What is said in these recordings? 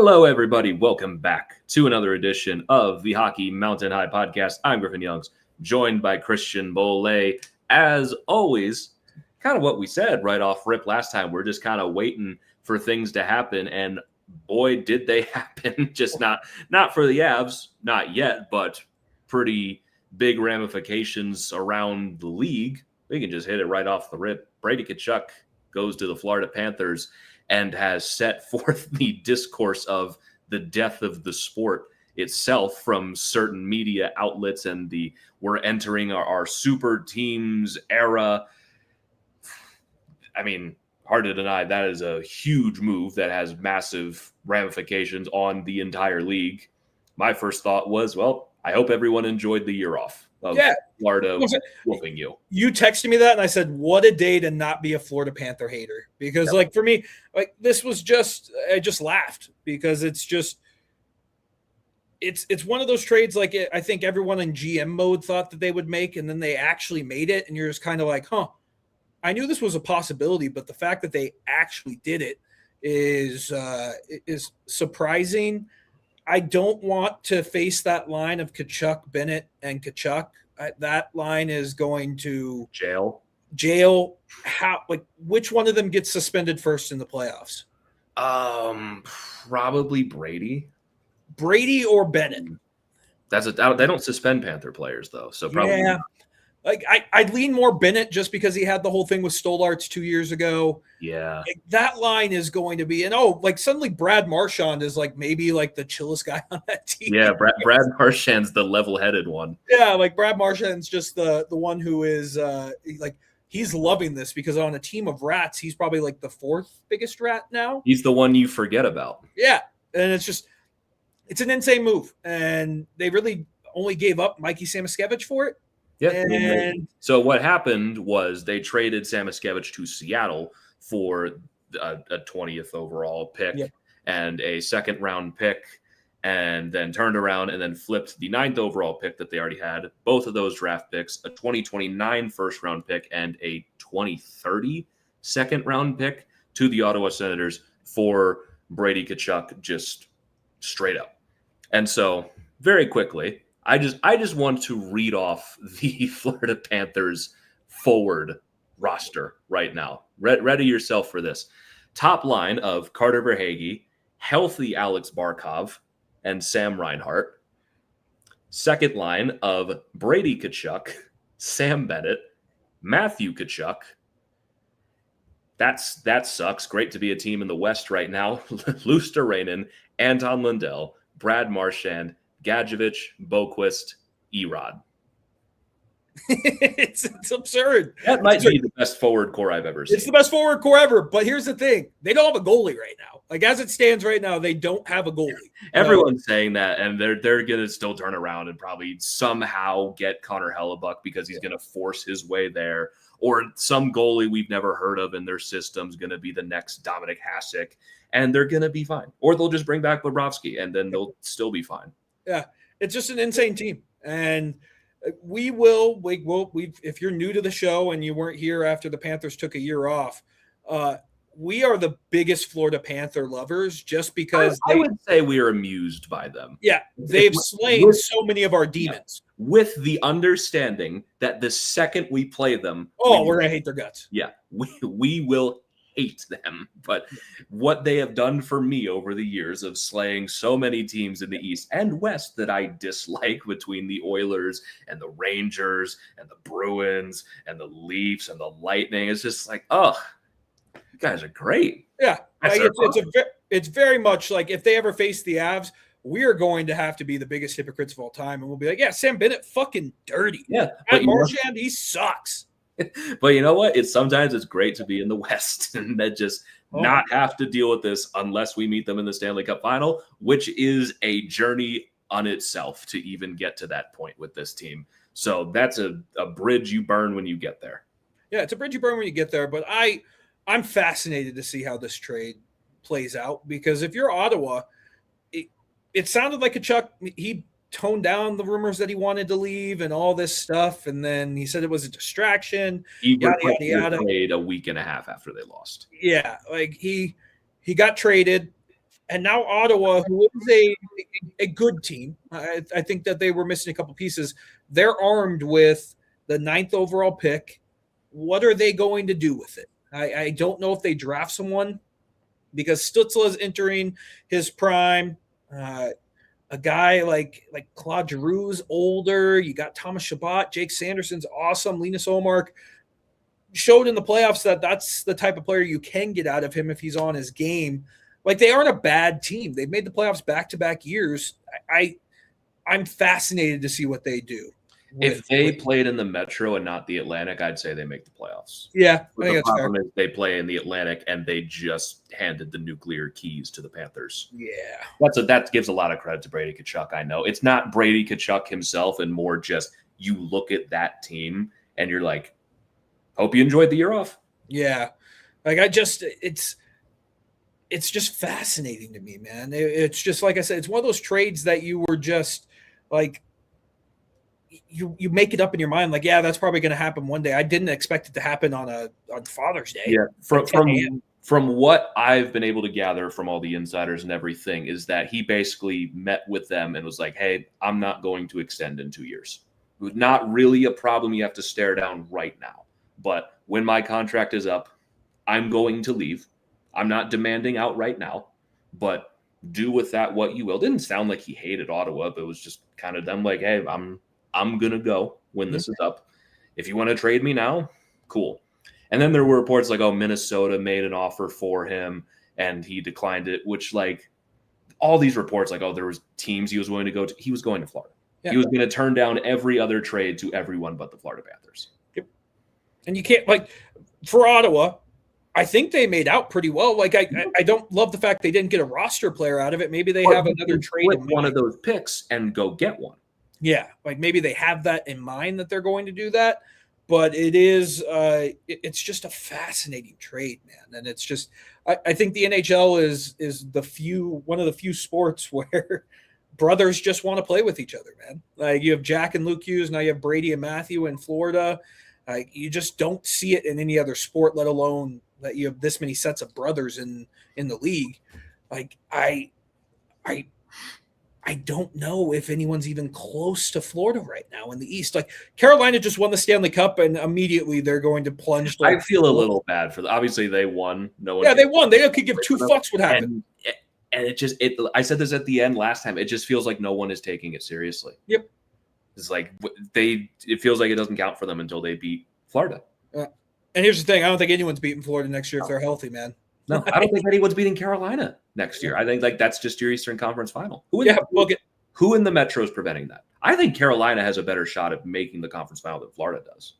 Hello, everybody. Welcome back to another edition of the Hockey Mountain High Podcast. I'm Griffin Youngs, joined by Christian Bolle. As always, kind of what we said right off rip last time. We're just kind of waiting for things to happen, and boy, did they happen. Just not for the Avs, not yet, but pretty big ramifications around the league. We can just hit it right off the rip. Brady Tkachuk goes to the Florida Panthers and has set forth the discourse of the death of the sport itself from certain media outlets, and we're entering our super teams era. I mean, hard to deny that is a huge move that has massive ramifications on the entire league. My first thought was, well, I hope everyone enjoyed the year off of Florida whooping you. You texted me that, and I said, what a day to not be a Florida Panther hater. Because, for me, this was just – I just laughed because it's just – it's one of those trades I think everyone in GM mode thought that they would make, and then they actually made it, and you're just kind of like, I knew this was a possibility, but the fact that they actually did it is surprising. I don't want to face that line of Tkachuk, Bennett, and Tkachuk. That line is going to jail. How? Which one of them gets suspended first in the playoffs? Probably Brady. Brady or Bennett. They don't suspend Panther players though, so probably. Yeah. I'd lean more Bennett just because he had the whole thing with Stolarz 2 years ago. Yeah. That line is going to be, and suddenly Brad Marchand is maybe the chillest guy on that team. Yeah, Brad Marchand's the level-headed one. Yeah, Brad Marchand's just the one who is he's loving this because on a team of rats, he's probably the fourth biggest rat now. He's the one you forget about. Yeah, and it's an insane move, and they really only gave up Mikey Samoskevich for it. Yeah. And so what happened was they traded Samoskevich to Seattle for a 20th overall pick and a second round pick, and then turned around and then flipped the 9th overall pick that they already had, both of those draft picks, a 2029 first round pick and a 2030 second round pick to the Ottawa Senators for Brady Tkachuk, just straight up. And so very quickly, I just want to read off the Florida Panthers forward roster right now. Ready yourself for this. Top line of Carter Verhaeghe, healthy Alex Barkov, and Sam Reinhart. Second line of Brady Tkachuk, Sam Bennett, Matthew Tkachuk. That sucks. Great to be a team in the West right now. Luosterainen, Anton Lundell, Brad Marchand, Gadjevich, Boquist, Erod. It's absurd. That might be the best forward core I've ever seen. It's the best forward core ever, but here's the thing. They don't have a goalie right now. As it stands right now, they don't have a goalie. Everyone's saying that, and they're going to still turn around and probably somehow get Connor Hellebuck because he's going to force his way there. Or some goalie we've never heard of in their system's going to be the next Dominic Hasek, and they're going to be fine. Or they'll just bring back Bobrovsky, and then they'll still be fine. Yeah, it's just an insane team. And we will, if you're new to the show and you weren't here after the Panthers took a year off, we are the biggest Florida Panther lovers just because I would say we are amused by them. Yeah, they've slain so many of our demons. With the understanding that the second we play them, we're going to hate their guts. Yeah, we will hate them. But what they have done for me over the years of slaying so many teams in the East and West that I dislike, between the Oilers and the Rangers and the Bruins and the Leafs and the Lightning, it's just you guys are great. Yeah, it's very much if they ever face the Avs, we are going to have to be the biggest hypocrites of all time, and we'll be Sam Bennett fucking dirty. Yeah, Matt Marchand, he sucks. But you know what? Sometimes it's great to be in the West and that just not have to deal with this unless we meet them in the Stanley Cup final, which is a journey on itself to even get to that point with this team. So that's a bridge you burn when you get there. Yeah, it's a bridge you burn when you get there. But I'm fascinated to see how this trade plays out, because if you're Ottawa, it sounded like Tkachuk, he toned down the rumors that he wanted to leave and all this stuff, and then he said it was a distraction. He played a week and a half after they lost. Yeah, he got traded. And now Ottawa, who is a good team, I think that they were missing a couple pieces. They're armed with the 9th overall pick. What are they going to do with it? I don't know if they draft someone because Stützle is entering his prime. A guy like Claude Giroux's older. You got Thomas Chabot, Jake Sanderson's awesome. Linus Ullmark showed in the playoffs that that's the type of player you can get out of him if he's on his game. Like, they aren't a bad team. They've made the playoffs back-to-back years. I'm fascinated to see what they do. If they played in the Metro and not the Atlantic, I'd say they make the playoffs. Yeah, but the problem is they play in the Atlantic and they just handed the nuclear keys to the Panthers. Yeah, that gives a lot of credit to Brady Tkachuk. I know it's not Brady Tkachuk himself, and more just you look at that team and you're like, hope you enjoyed the year off. Yeah, like it's just fascinating to me, man. It's just like I said, it's one of those trades that you were just like. You make it up in your mind, like, yeah, that's probably going to happen one day. I didn't expect it to happen on Father's Day. Yeah, from what I've been able to gather from all the insiders and everything is that he basically met with them and was like, hey, I'm not going to extend in 2 years. It was not really a problem you have to stare down right now. But when my contract is up, I'm going to leave. I'm not demanding out right now, but do with that what you will. It didn't sound like he hated Ottawa, but it was just kind of them like, hey, I'm going to go when this is up. If you want to trade me now, cool. And then there were reports like, oh, Minnesota made an offer for him and he declined it, which like all these reports like, oh, there was teams he was willing to go to. He was going to Florida. Yeah. He was going to turn down every other trade to everyone but the Florida Panthers. Yep. And you can't like for Ottawa, I think they made out pretty well. Like I don't love the fact they didn't get a roster player out of it. Maybe they have another trade with one of those picks and go get one. Yeah, like maybe they have that in mind that they're going to do that, but it is it's just a fascinating trade, man. And it's just I think the NHL is one of the few sports where brothers just want to play with each other, man. Like you have Jack and Luke Hughes, now you have Brady and Matthew in Florida. You just don't see it in any other sport, let alone that you have this many sets of brothers in the league. Like I don't know if anyone's even close to Florida right now in the East. Like Carolina just won the Stanley Cup, and immediately they're going to plunge. I feel a little bad for them. Obviously, they won. No one. Yeah, they won. They could give two fucks what happened. And it I said this at the end last time. It just feels like no one is taking it seriously. Yep. It's like it feels like it doesn't count for them until they beat Florida. And here's the thing: I don't think anyone's beating Florida next year if they're healthy, man. No, I don't think anyone's beating Carolina next year. I think like that's just your Eastern Conference final. Who in the Metro is preventing that? I think Carolina has a better shot at making the conference final than Florida does.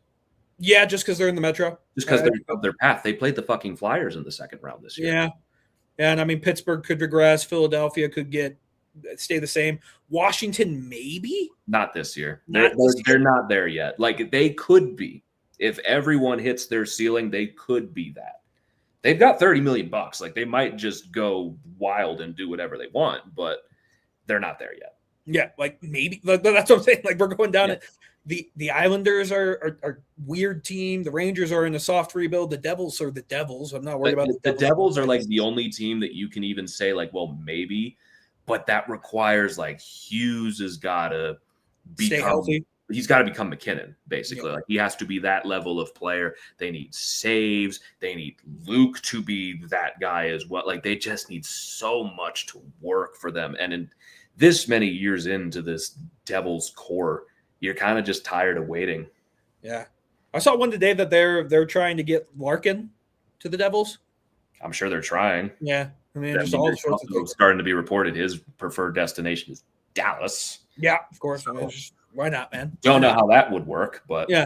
Yeah, just because they're in the Metro. Just because they're of their path. They played the fucking Flyers in the second round this year. Yeah. And I mean, Pittsburgh could regress. Philadelphia could stay the same. Washington, maybe? Not this year. They're not there yet. Like they could be. If everyone hits their ceiling, they could be that. They've got $30 million. Like they might just go wild and do whatever they want, but they're not there yet. Yeah, like maybe that's what I'm saying. Like we're going down it. The Islanders are weird team. The Rangers are in a soft rebuild. The Devils are the Devils. I'm not worried about the Devils are like the only team that you can even say like, well, maybe, but that requires like Hughes has got to stay healthy. He's got to become McKinnon, basically. Yeah. Like he has to be that level of player. They need saves. They need Luke to be that guy as well. Like they just need so much to work for them. And in this many years into this Devils core, you're kind of just tired of waiting. Yeah. I saw one today that they're trying to get Larkin to the Devils. I'm sure they're trying. Yeah. I mean, just all sorts of things. Starting to be reported his preferred destination is Dallas. Yeah, of course. I mean, why not, man? Don't know how that would work, but yeah,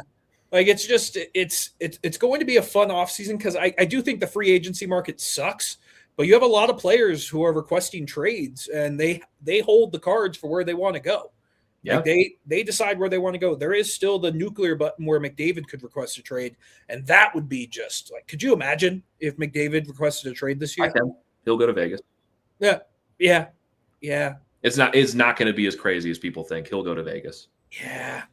like it's just it's going to be a fun offseason because I do think the free agency market sucks, but you have a lot of players who are requesting trades and they hold the cards for where they want to go. Yeah, like they decide where they want to go. There is still the nuclear button where McDavid could request a trade, and that would be just like, could you imagine if McDavid requested a trade this year? He'll go to Vegas. Yeah. It's not going to be as crazy as people think. He'll go to Vegas. Yeah.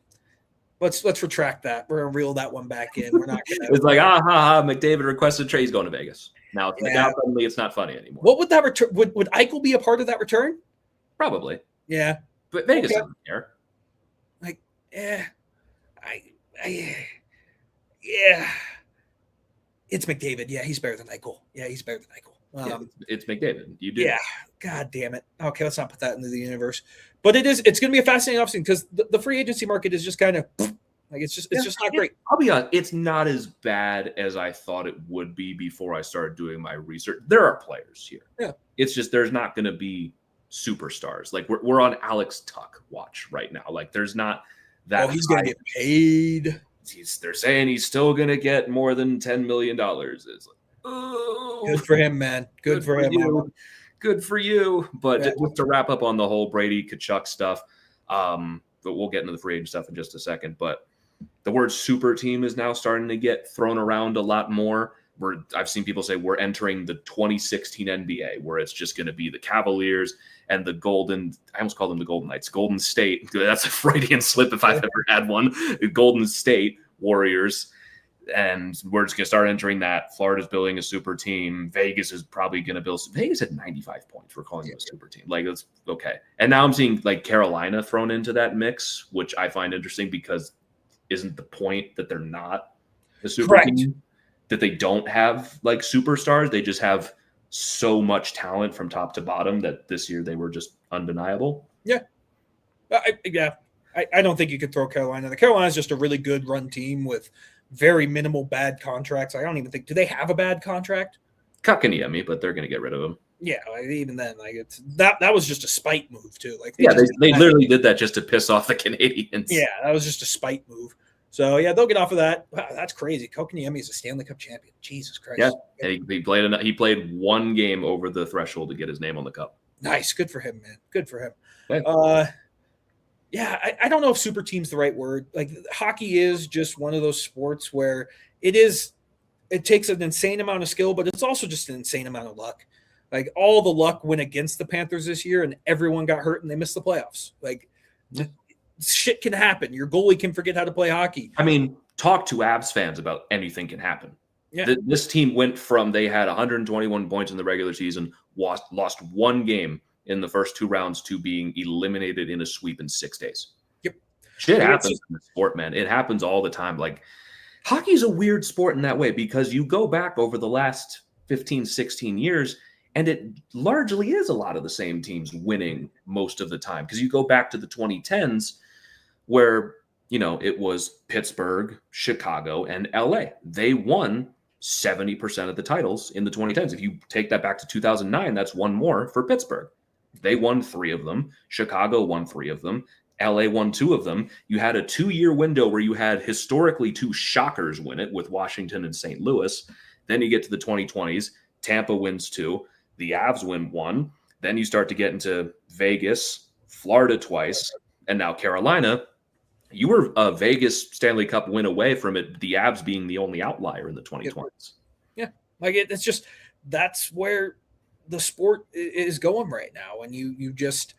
Let's retract that. We're gonna reel that one back in. We're not gonna. It's like McDavid requested trade. He's going to Vegas. Now suddenly it's not funny anymore. What would that return? Would Eichel be a part of that return? Probably. Yeah, but Vegas doesn't care. Like, yeah, it's McDavid. Yeah, he's better than Eichel. It's McDavid. You do. Yeah. God damn it. Okay, let's not put that into the universe. But it's going to be a fascinating offseason because the free agency market is just kind of like it's just not great. I'll be honest, it's not as bad as I thought it would be before I started doing my research. There are players here. Yeah. It's just there's not going to be superstars. Like we're on Alex Tuck watch right now. Like there's not that. Oh, he's going to get paid. They're saying he's still going to get more than $10 million. It's like, oh, good for him, man. Good for him. Good for you. But just to wrap up on the whole Brady Tkachuk stuff, but we'll get into the free agent stuff in just a second. But the word super team is now starting to get thrown around a lot more. I've seen people say we're entering the 2016 NBA, where it's just going to be the Cavaliers and I almost called them the Golden Knights, Golden State. That's a Freudian slip if I've ever had one. Golden State Warriors. And we're just going to start entering that. Florida's building a super team. Vegas is probably going to build. Vegas had 95 points. We're calling it a super team. Like, it's okay. And now I'm seeing like Carolina thrown into that mix, which I find interesting because isn't the point that they're not a super team? That they don't have like superstars. They just have so much talent from top to bottom that this year they were just undeniable. Yeah. I don't think you could throw Carolina. The Carolina's just a really good run team with very minimal bad contracts. I don't even think – do they have a bad contract? Kotkaniemi, but they're going to get rid of him. Yeah, like even then, like it's that was just a spite move too. Like they literally did that just to piss off the Canadians. Yeah, that was just a spite move. So yeah, they'll get off of that. Wow, that's crazy. Kotkaniemi is a Stanley Cup champion. Jesus Christ. Yeah, and he played one game over the threshold to get his name on the cup. Nice, good for him, man. Good for him. Okay. Yeah, I don't know if super team's the right word. Like hockey is just one of those sports where it takes an insane amount of skill, but it's also just an insane amount of luck. Like all the luck went against the Panthers this year, and everyone got hurt and they missed the playoffs. Like shit can happen. Your goalie can forget how to play hockey. I mean, talk to Avs fans about anything can happen. Yeah. This team went from they had 121 points in the regular season, lost one game in the first two rounds to being eliminated in a sweep in 6 days. Yep. Shit happens in the sport, man. It happens all the time. Like hockey is a weird sport in that way because you go back over the last 15, 16 years and it largely is a lot of the same teams winning most of the time. Because you go back to the 2010s where, it was Pittsburgh, Chicago, and LA. They won 70% of the titles in the 2010s. If you take that back to 2009, that's one more for Pittsburgh. They won 3 of them. Chicago won 3 of them. LA won 2 of them. You had a 2-year window where you had historically 2 shockers win it with Washington and St. Louis. Then you get to the 2020s. Tampa wins 2. The Avs win 1. Then you start to get into Vegas, Florida twice, and now Carolina. You were a Vegas Stanley Cup win away from it, the Avs being the only outlier in the 2020s. Yeah, like it's just that's where the sport is going right now. And you just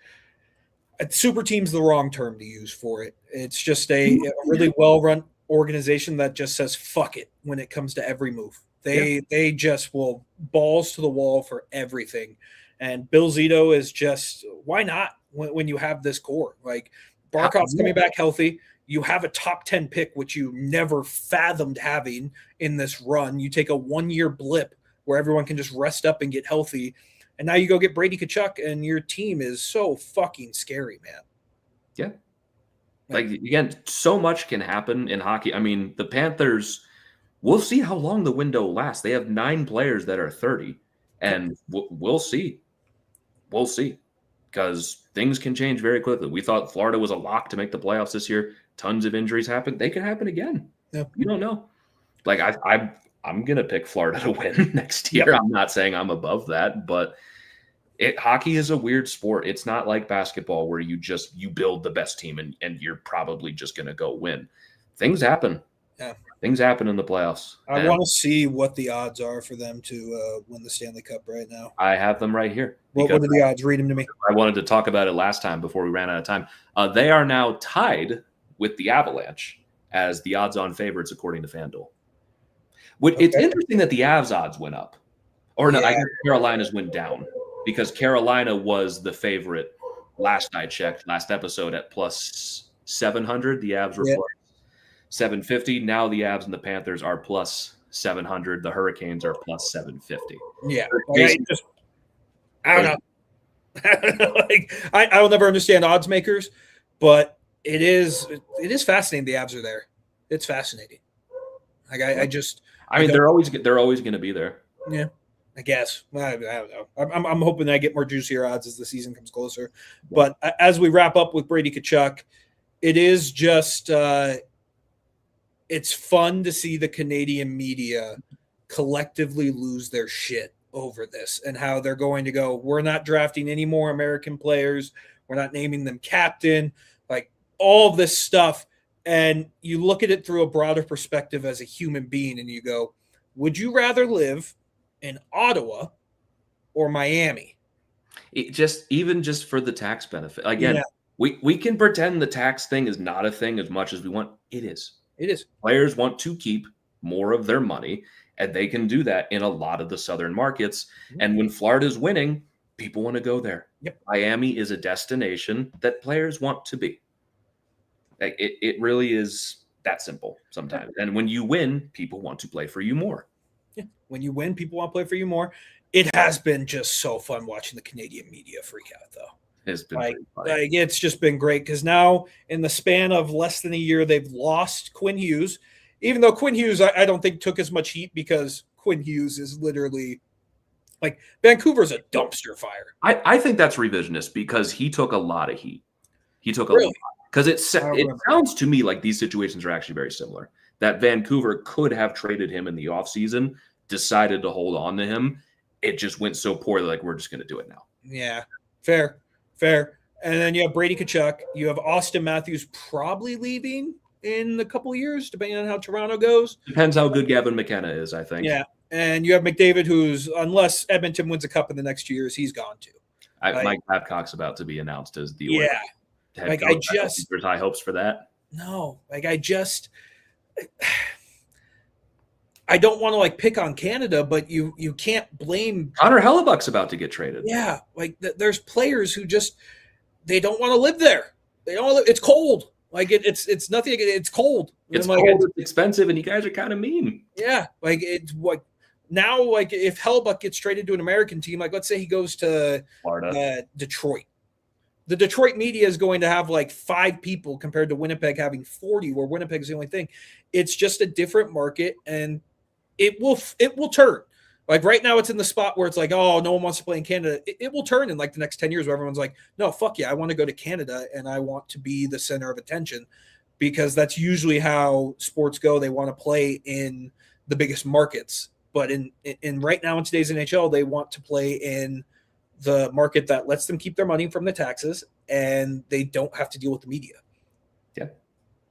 super team's the wrong term to use for it. It's just a really well-run organization that just says fuck it when it comes to every move. They just will balls to the wall for everything. And Bill Zito is just why not when you have this core? Like Barkov's coming back healthy. You have a top 10 pick, which you never fathomed having in this run. You take a 1-year blip where everyone can just rest up and get healthy. And now you go get Brady Tkachuk, and your team is so fucking scary, man. Yeah. Like, again, so much can happen in hockey. I mean, the Panthers, we'll see how long the window lasts. They have 9 players that are 30, and we'll see. We'll see. Because things can change very quickly. We thought Florida was a lock to make the playoffs this year. Tons of injuries happen. They can happen again. Yep. You don't know. Like, I'm going to pick Florida to win next year. Yep. I'm not saying I'm above that, but hockey is a weird sport. It's not like basketball where you build the best team and you're probably just going to go win. Things happen. Yeah. Things happen in the playoffs. I want to see what the odds are for them to win the Stanley Cup right now. I have them right here. What are the odds? Read them to me. I wanted to talk about it last time before we ran out of time. They are now tied with the Avalanche as the odds-on favorites according to FanDuel. It's interesting that the Avs odds went up. Or no, I guess Carolina's went down because Carolina was the favorite last I checked, last episode at plus 700. The Avs were plus 750. Now the Avs and the Panthers are plus 700. The Hurricanes are plus 750. Yeah. I don't know. I'll never understand odds makers, but it is fascinating the Avs are there. It's fascinating. They're always going to be there. Yeah. I guess. I don't know. I'm hoping I get more juicier odds as the season comes closer. But as we wrap up with Brady Tkachuk, it is just it's fun to see the Canadian media collectively lose their shit over this and how they're going to go, we're not drafting any more American players. We're not naming them captain, like all of this stuff. And you look at it through a broader perspective as a human being and you go, would you rather live in Ottawa or Miami? Even for the tax benefit. Again, we can pretend the tax thing is not a thing as much as we want. It is. It is. Players want to keep more of their money, and they can do that in a lot of the southern markets. Mm-hmm. And when Florida's winning, people want to go there. Yep. Miami is a destination that players want to be. It really is that simple sometimes. And when you win, people want to play for you more. Yeah. When you win, people want to play for you more. It has been just so fun watching the Canadian media freak out, though. It's been it's just been great because now in the span of less than a year, they've lost Quinn Hughes. Even though Quinn Hughes, I don't think took as much heat because Quinn Hughes is literally like Vancouver's a dumpster fire. I think that's revisionist because he took a lot of heat. He took a lot. Because it sounds to me like these situations are actually very similar. That Vancouver could have traded him in the offseason, decided to hold on to him. It just went so poorly, like we're just going to do it now. Yeah, fair. And then you have Brady Tkachuk. You have Austin Matthews probably leaving in a couple of years, depending on how Toronto goes. Depends how good Gavin McKenna is, I think. Yeah, and you have McDavid, who's, unless Edmonton wins a cup in the next 2 years, he's gone too. Mike Babcock's about to be announced as the head coach. There's high hopes for that. No, I don't want to pick on Canada, but you can't blame Connor Hellebuck's about to get traded. Yeah, there's players who just they don't want to live there. They don't. It's cold. It's nothing. It's cold. It's cold. It's expensive, and you guys are kind of mean. Yeah, it's what now. If Hellebuck gets traded to an American team, let's say he goes to Florida, Detroit. The Detroit media is going to have 5 people compared to Winnipeg having 40, where Winnipeg is the only thing. It's just a different market, and it will turn. Right now, it's in the spot where it's oh, no one wants to play in Canada. It will turn in the next 10 years where everyone's no, fuck yeah, I want to go to Canada and I want to be the center of attention, because that's usually how sports go. They want to play in the biggest markets, but in right now in today's NHL, they want to play in the market that lets them keep their money from the taxes and they don't have to deal with the media. Yeah.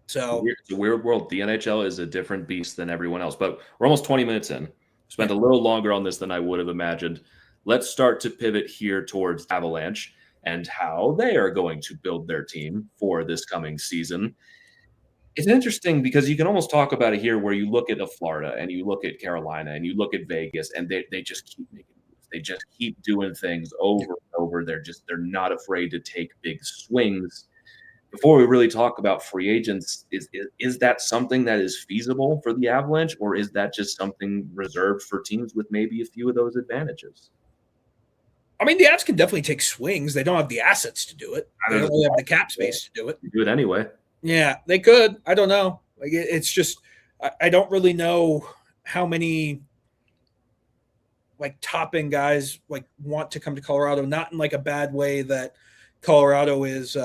So it's a weird world. The NHL is a different beast than everyone else, but we're almost 20 minutes in. Spent a little longer on this than I would have imagined. Let's start to pivot here towards Avalanche and how they are going to build their team for this coming season. It's interesting because you can almost talk about it here where you look at Florida and you look at Carolina and you look at Vegas, and they just keep making moves. They just keep doing things over and over. They're not afraid to take big swings. Before we really talk about free agents, is that something that is feasible for the Avalanche, or is that just something reserved for teams with maybe a few of those advantages? I mean, the Avs can definitely take swings. They don't have the assets to do it. They don't really have the cap space to do it. You do it anyway. Yeah, they could. I don't know. It's just I don't really know how many top-end guys want to come to Colorado. Not in a bad way that Colorado is.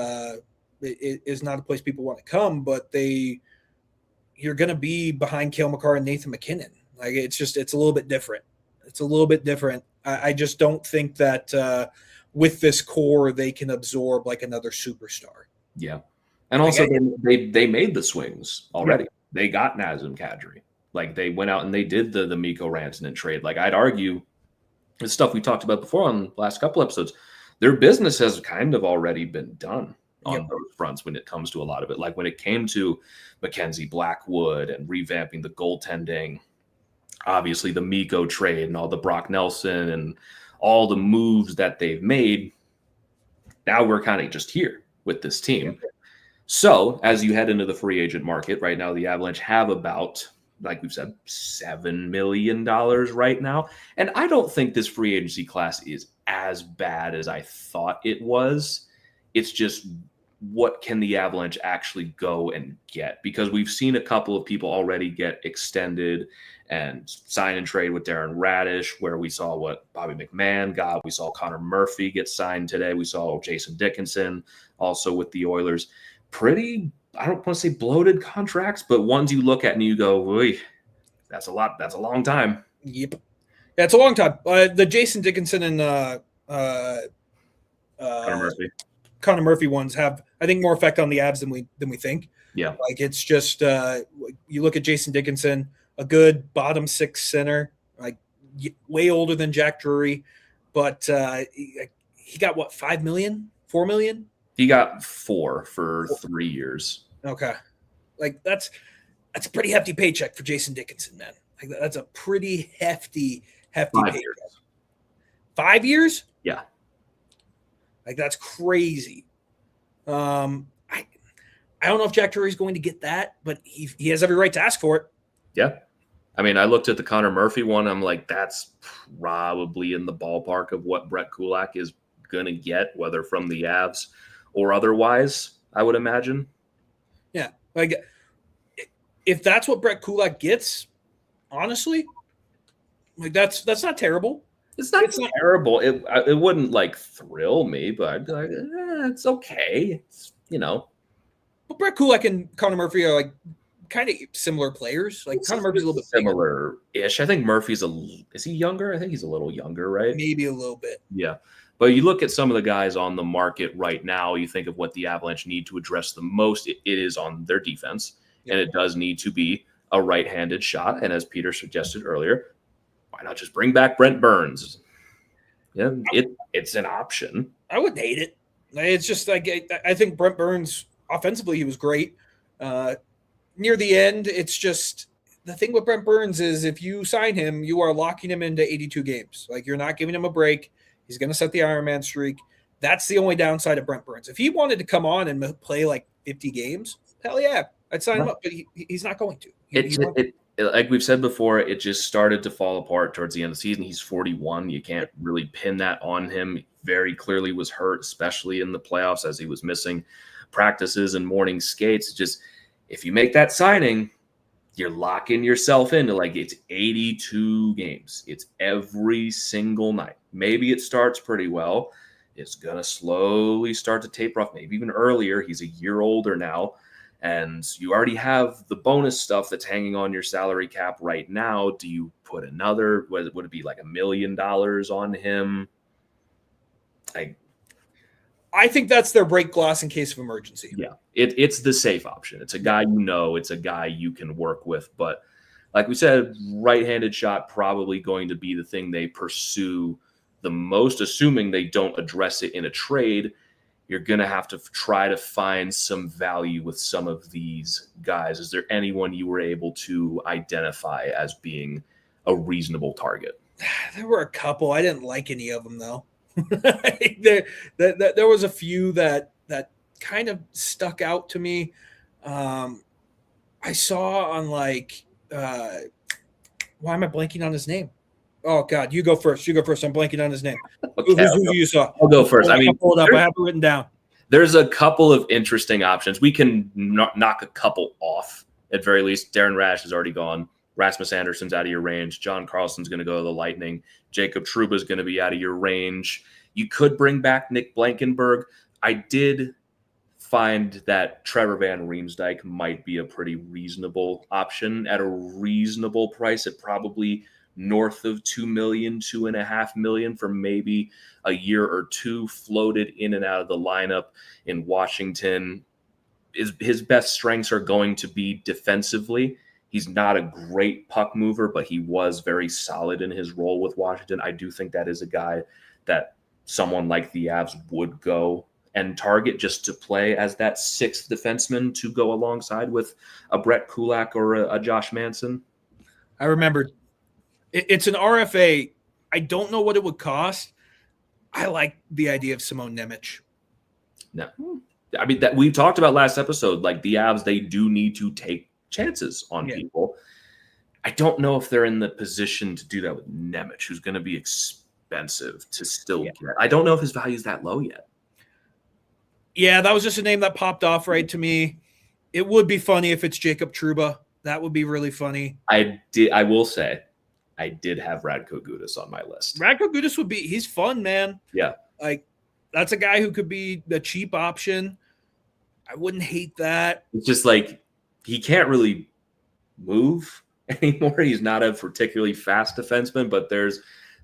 It is not a place people want to come, but you're going to be behind Cale Makar and Nathan McKinnon. It's a little bit different. It's a little bit different. I just don't think that with this core, they can absorb another superstar. Yeah. And also they made the swings already. Yeah. They got Nazem Kadri. They went out and they did the Mikko Rantanen trade. I'd argue the stuff we talked about before on the last couple episodes, their business has kind of already been done. on those fronts when it comes to a lot of it. Like when it came to Mackenzie Blackwood and revamping the goaltending, obviously the Miko trade and all the Brock Nelson and all the moves that they've made. Now we're kind of just here with this team. So as you head into the free agent market right now, the Avalanche have about, like we've said, $7 million right now. And I don't think this free agency class is as bad as I thought it was. It's just, what can the Avalanche actually go and get? Because we've seen a couple of people already get extended and sign and trade with Darren Radish, where we saw what Bobby McMahon got. We saw Connor Murphy get signed today. We saw Jason Dickinson also with the Oilers. Pretty, I don't want to say bloated contracts, but ones you look at and you go, that's a lot. That's a long time. Yep. Yeah, it's a long time. The Jason Dickinson and Connor Murphy ones have, I think, more effect on the Avs than we think. Yeah. Like it's just you look at Jason Dickinson, a good bottom six center, like way older than Jack Drury, but he got what, 5 million, 4 million? He got 4 for 3 years. Okay. Like that's a pretty hefty paycheck for Jason Dickinson, man. Like that's a pretty hefty 5 paycheck. years. 5 years? Yeah. Like that's crazy. I don't know if Jack Drury's going to get that, but he has every right to ask for it. Yeah. I mean, I looked at the Connor Murphy one. I'm like, that's probably in the ballpark of what Brett Kulak is going to get, whether from the Avs or otherwise, I would imagine. Yeah. Like if that's what Brett Kulak gets, honestly, like that's not terrible. It's not terrible. It wouldn't like thrill me, but I'd be like, it's okay. It's, But Brett Kulak and Connor Murphy are like kind of similar players. Like Connor Murphy's a little bit similar-ish. I think Murphy's is he younger? I think he's a little younger, right? Maybe a little bit. Yeah. But you look at some of the guys on the market right now, you think of what the Avalanche need to address the most. It is on their defense, and it does need to be a right-handed shot. And as Peter suggested earlier, why not just bring back Brent Burns? Yeah, it's an option. I wouldn't hate it. It's just like I think Brent Burns offensively he was great. Near the end, it's just the thing with Brent Burns is if you sign him, you are locking him into 82 games. Like you're not giving him a break. He's going to set the Iron Man streak. That's the only downside of Brent Burns. If he wanted to come on and play like 50 games, hell yeah, I'd sign him up. But he's not going to. Like we've said before, it just started to fall apart towards the end of the season. He's 41. You can't really pin that on him. Very clearly was hurt, especially in the playoffs as he was missing practices and morning skates. Just if you make that signing, you're locking yourself into like it's 82 games. It's every single night. Maybe it starts pretty well. It's going to slowly start to taper off, maybe even earlier. He's a year older now. And you already have the bonus stuff that's hanging on your salary cap right now. Do you put another, would it be like $1 million on him? I think that's their break glass in case of emergency. Yeah, it's the safe option. It's a guy it's a guy you can work with. But like we said, right-handed shot probably going to be the thing they pursue the most, assuming they don't address it in a trade. You're going to have to try to find some value with some of these guys. Is there anyone you were able to identify as being a reasonable target? There were a couple. I didn't like any of them, though. there was a few that kind of stuck out to me. I saw on like, why am I blanking on his name? Oh God, you go first. I'm blanking on his name. Okay, who you saw? I'll go first. I mean, hold up. I have it written down. There's a couple of interesting options. We can knock a couple off at very least. Darren Rash is already gone. Rasmus Anderson's out of your range. John Carlson's going to go to the Lightning. Jacob Trouba is going to be out of your range. You could bring back Nick Blankenburg. I did find that Trevor Van Riemsdyk might be a pretty reasonable option at a reasonable price at probably north of $2 million, $2.5 million for maybe a year or two, floated in and out of the lineup in Washington. His best strengths are going to be defensively. He's not a great puck mover, but he was very solid in his role with Washington. I do think that is a guy that someone like the Avs would go and target just to play as that sixth defenseman to go alongside with a Brett Kulak or a Josh Manson? I remembered. It's an RFA. I don't know what it would cost. I like the idea of Simone Nemec. No. I mean, that we talked about last episode, like the Avs, they do need to take chances on people. I don't know if they're in the position to do that with Nemec, who's going to be expensive to still get. I don't know if his value is that low yet. Yeah, that was just a name that popped off right to me. It would be funny if it's Jacob Trouba. That would be really funny. I will say, I did have Radko Gudas on my list. Radko Gudas would be, he's fun, man. Yeah. Like, that's a guy who could be the cheap option. I wouldn't hate that. It's just like, he can't really move anymore. He's not a particularly fast defenseman, but there's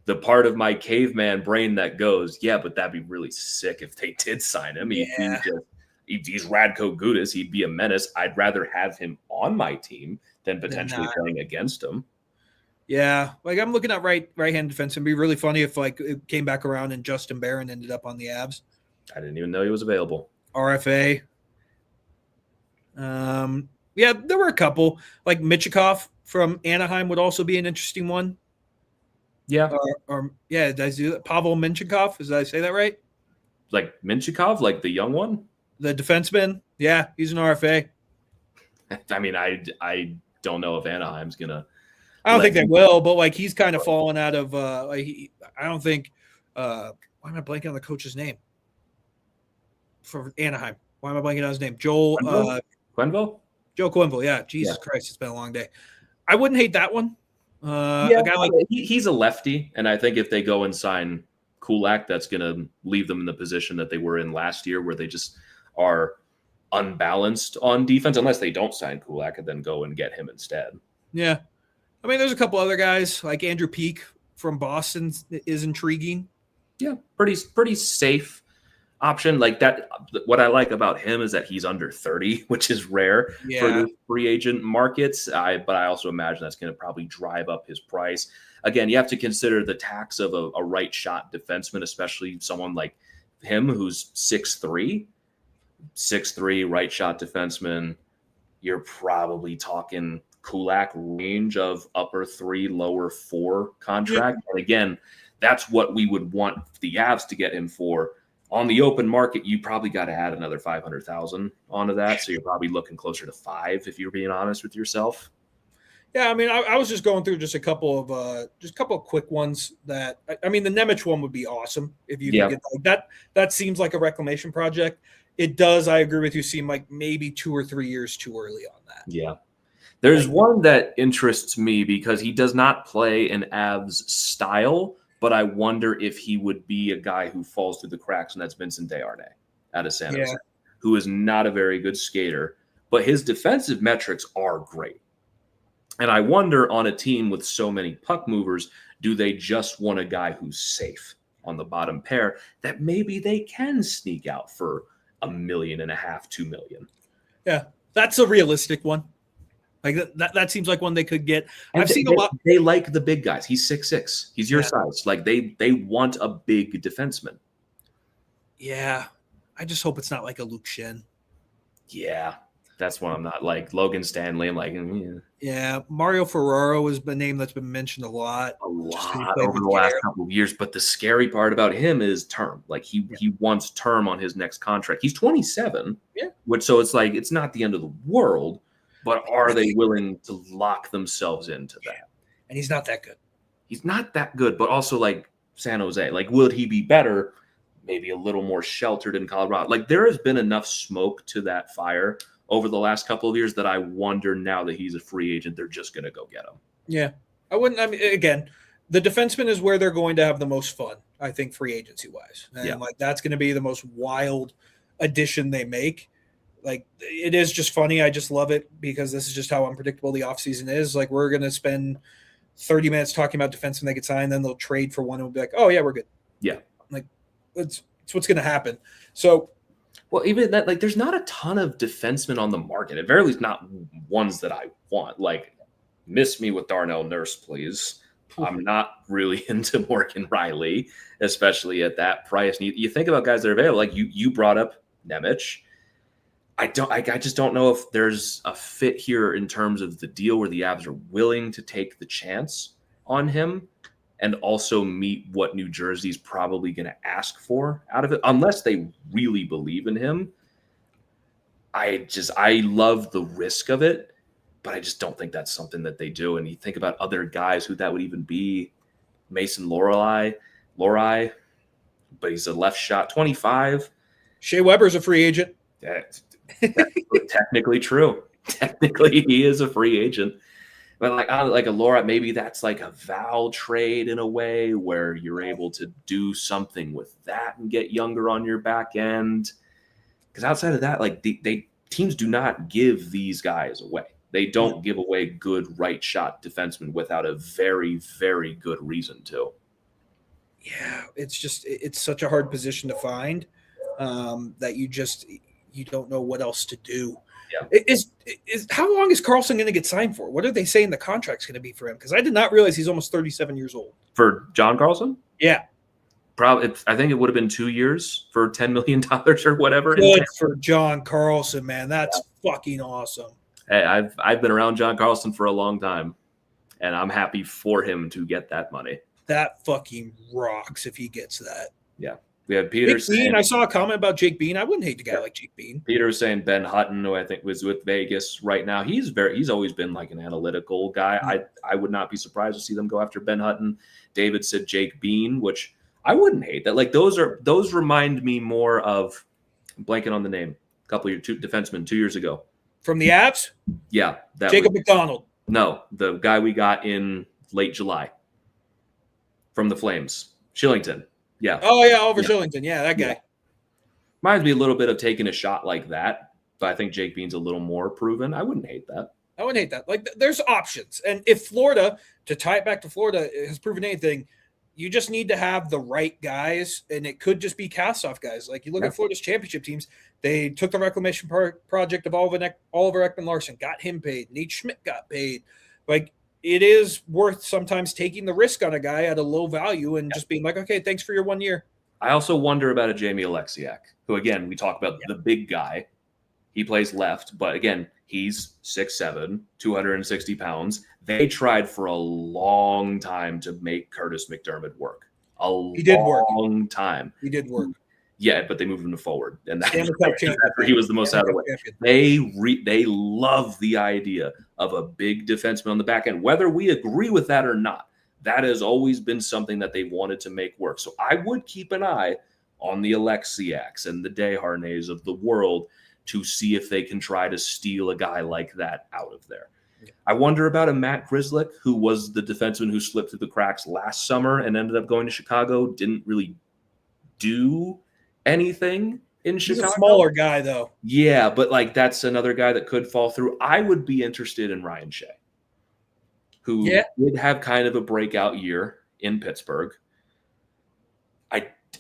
the part of my caveman brain that goes, yeah, but that'd be really sick if they did sign him. He's Radko Gudas. He'd be a menace. I'd rather have him on my team than potentially playing against him. Yeah, like I'm looking at right-hand defense. It'd be really funny if like it came back around and Justin Barron ended up on the Avs. I didn't even know he was available. RFA. Yeah, there were a couple. Like Michikov from Anaheim would also be an interesting one. Yeah. Did I do that? Pavel Minchikov. Did I say that right? Like Minchikov, like the young one? The defenseman. Yeah, he's an RFA. I mean, I don't know if Anaheim's going to. I don't think they will, but like he's kind of fallen out of I don't think why am I blanking on the coach's name for Anaheim? Why am I blanking on his name? Joel Quenneville? Joe Quenneville, yeah. Jesus Christ, it's been a long day. I wouldn't hate that one. A guy like he's a lefty, and I think if they go and sign Kulak, that's going to leave them in the position that they were in last year, where they just are unbalanced on defense, unless they don't sign Kulak and then go and get him instead. Yeah. I mean, there's a couple other guys like Andrew Peeke from Boston is intriguing. Yeah, pretty safe option. Like that. What I like about him is that he's under 30, which is rare for the free agent markets. But I also imagine that's going to probably drive up his price. Again, you have to consider the tax of a right shot defenseman, especially someone like him who's 6'3", right shot defenseman. You're probably talking Kulak range of upper 3, lower 4 contract. And again, that's what we would want the Avs to get him for. On the open market, you probably got to add another 500,000 onto that. So you're probably looking closer to 5 if you're being honest with yourself. Yeah, I mean, I was just going through just a couple of quick ones that I mean, the Nemec one would be awesome if you could get like that. That seems like a reclamation project. It does, I agree with you, seem like maybe 2 or 3 years too early on that. Yeah. There's one that interests me because he does not play an Avs style, but I wonder if he would be a guy who falls through the cracks, and that's Vincent Desharnais out of San Jose, who is not a very good skater, but his defensive metrics are great. And I wonder, on a team with so many puck movers, do they just want a guy who's safe on the bottom pair that maybe they can sneak out for $1.5 million, $2 million? Yeah, that's a realistic one. Like that seems like one they could get. I've seen a lot. They like the big guys. He's 6'6". He's your size. Like they want a big defenseman. Yeah, I just hope it's not like a Luke Schenn. Yeah, that's one I'm not like. Logan Stanley, I'm like, yeah. Mario Ferraro is a name that's been mentioned a lot over the last couple of years. But the scary part about him is term. Like he wants term on his next contract. He's 27. Yeah, so it's like it's not the end of the world. But are they willing to lock themselves into that? And he's not that good. He's not that good, but also like San Jose. Like, would he be better? Maybe a little more sheltered in Colorado. Like, there has been enough smoke to that fire over the last couple of years that I wonder now that he's a free agent, they're just going to go get him. Yeah. I mean, again, the defenseman is where they're going to have the most fun, I think, free agency-wise. And, like, that's going to be the most wild addition they make. Like, it is just funny. I just love it because this is just how unpredictable the offseason is. Like, we're going to spend 30 minutes talking about defensemen they could sign, then they'll trade for one and we'll be like, oh, yeah, we're good. Yeah. Like, it's what's going to happen. So, well, even that, like, there's not a ton of defensemen on the market. At very least, not ones that I want. Like, miss me with Darnell Nurse, please. I'm not really into Morgan Riley, especially at that price. And you think about guys that are available, like you brought up Nemec. I just don't know if there's a fit here in terms of the deal where the Avs are willing to take the chance on him and also meet what New Jersey's probably going to ask for out of it, unless they really believe in him. I love the risk of it, but I just don't think that's something that they do. And you think about other guys who that would even be. Mason Lohrei, but he's a left shot 25. Shea Weber's a free agent. That's technically true. Technically, he is a free agent. But like a Laura, maybe that's like a Val trade in a way where you're able to do something with that and get younger on your back end. Because outside of that, like teams do not give these guys away. They don't give away good right shot defensemen without a very, very good reason to. Yeah, it's such a hard position to find that you don't know what else to do. Yeah. Is how long is Carlson going to get signed for? What are they saying the contract's going to be for him? Because I did not realize he's almost 37 years old. For John Carlson? Yeah. Probably. I think it would have been 2 years for $10 million or whatever. Good for John Carlson, man. That's fucking awesome. Hey, I've been around John Carlson for a long time, and I'm happy for him to get that money. That fucking rocks if he gets that. Yeah. We have Peter saying, I saw a comment about Jake Bean. I wouldn't hate a guy like Jake Bean. Peter was saying Ben Hutton, who I think was with Vegas right now. He's always been like an analytical guy. Mm-hmm. I would not be surprised to see them go after Ben Hutton. David said Jake Bean, which I wouldn't hate that. Like those remind me more of, I'm blanking on the name, a couple of defensemen 2 years ago. From the Avs? Yeah. Jacob McDonald. No, the guy we got in late July from the Flames. Shillington. Yeah. Oh, yeah, Oliver Shillington. Yeah, that guy. Yeah. Reminds me a little bit of taking a shot like that, but I think Jake Bean's a little more proven. I wouldn't hate that. I wouldn't hate that. Like, there's options. And if Florida, to tie it back to Florida, has proven anything, you just need to have the right guys, and it could just be cast-off guys. Like, you look at Florida's championship teams, they took the reclamation project of Oliver Ekman-Larsson, got him paid. Nate Schmidt got paid. Like, it is worth sometimes taking the risk on a guy at a low value and just being like, okay, thanks for your 1 year. I also wonder about a Jamie Alexiak, who, again, we talk about the big guy. He plays left, but again, he's 6'7", 260 pounds. They tried for a long time to make Curtis McDermott work. He did work. Yeah, but they moved him to forward, and that's after he was the most out of the way. They love the idea of a big defenseman on the back end, whether we agree with that or not. That has always been something that they wanted to make work. So I would keep an eye on the Alexiaks and the Desharnays of the world to see if they can try to steal a guy like that out of there. Yeah. I wonder about a Matt Grzelcyk, who was the defenseman who slipped through the cracks last summer and ended up going to Chicago, didn't really do anything in Chicago. He's a smaller guy, though. Yeah, but like that's another guy that could fall through. I would be interested in Ryan Shea, who would have kind of a breakout year in Pittsburgh.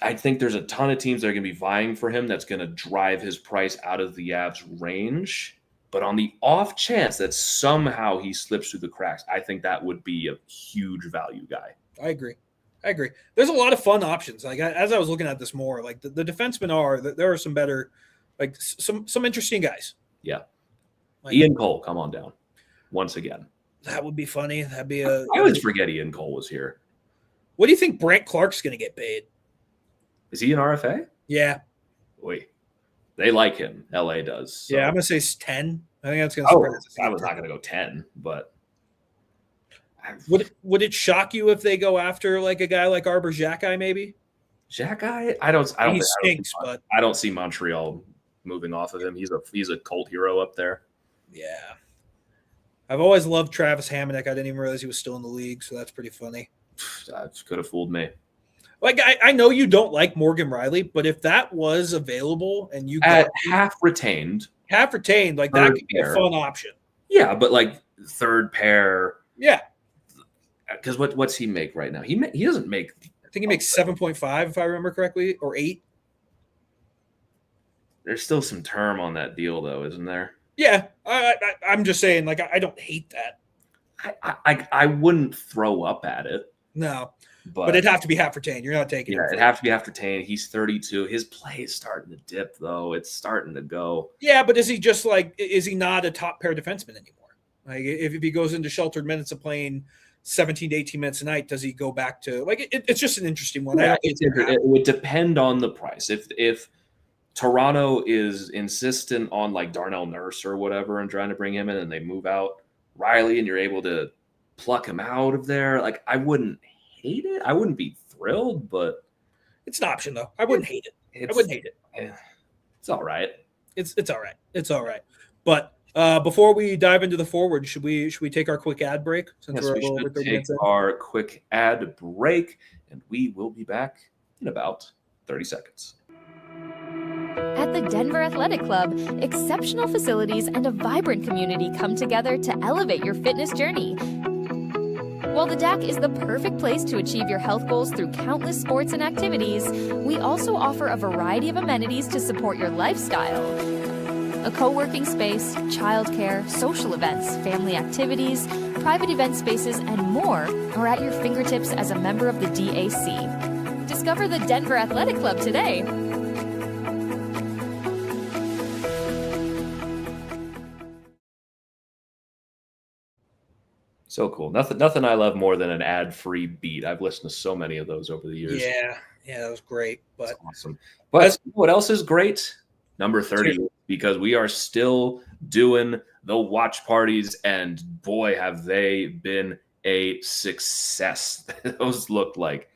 I think there's a ton of teams that are going to be vying for him that's going to drive his price out of the Avs range. But on the off chance that somehow he slips through the cracks, I think that would be a huge value guy. I agree. There's a lot of fun options. Like as I was looking at this more, like the defensemen there are some better, like some interesting guys. Yeah. Like, Ian Cole, come on down once again. That would be funny. That'd be I always forget Ian Cole was here. What do you think Brant Clark's going to get paid? Is he an RFA? Yeah. Wait, they like him. LA does. So. Yeah, I'm going to say 10. I think that's going to surprise us. I was not going to go 10, but would it shock you if they go after like a guy like Arbor Xhekaj maybe? Xhekaj? But I don't see Montreal moving off of him. He's a cult hero up there. Yeah. I've always loved Travis Hamonic. I didn't even realize he was still in the league, so that's pretty funny. That could have fooled me. Like I know you don't like Morgan Riley, but if that was available and you got half retained, like that could be a fun option. Yeah, but like third pair. Yeah. Because what's he make right now? He doesn't make. I think he makes 7.5 if I remember correctly, or 8. There's still some term on that deal though, isn't there? Yeah, I'm just saying. Like I don't hate that. I wouldn't throw up at it. No, but But it'd have to be Half-Fortain. You're not taking him. it'd have to be after Tane. He's 32. His play is starting to dip, though. It's starting to go. Yeah, but is he not a top pair defenseman anymore? Like if he goes into sheltered minutes of playing 17 to 18 minutes a night, does he go back to it's just an interesting one. Yeah, it would depend on the price. If Toronto is insistent on like Darnell Nurse or whatever and trying to bring him in and they move out Riley and you're able to pluck him out of there, like I wouldn't hate it. I wouldn't be thrilled, but it's an option though. I wouldn't hate it. I wouldn't hate it. It's all right. It's all right. It's all right. But before we dive into the forward, should we take our quick ad break? Since we're over 30 minutes in? Our quick ad break, and we will be back in about 30 seconds. At the Denver Athletic Club, exceptional facilities and a vibrant community come together to elevate your fitness journey. While the DAC is the perfect place to achieve your health goals through countless sports and activities, we also offer a variety of amenities to support your lifestyle. A co-working space, childcare, social events, family activities, private event spaces, and more are at your fingertips as a member of the DAC. Discover the Denver Athletic Club today. So cool. Nothing I love more than an ad-free beat. I've listened to so many of those over the years. Yeah, that was great. But that's awesome. But what else is great? Number 30, because we are still doing the watch parties, and boy, have they been a success. Those looked like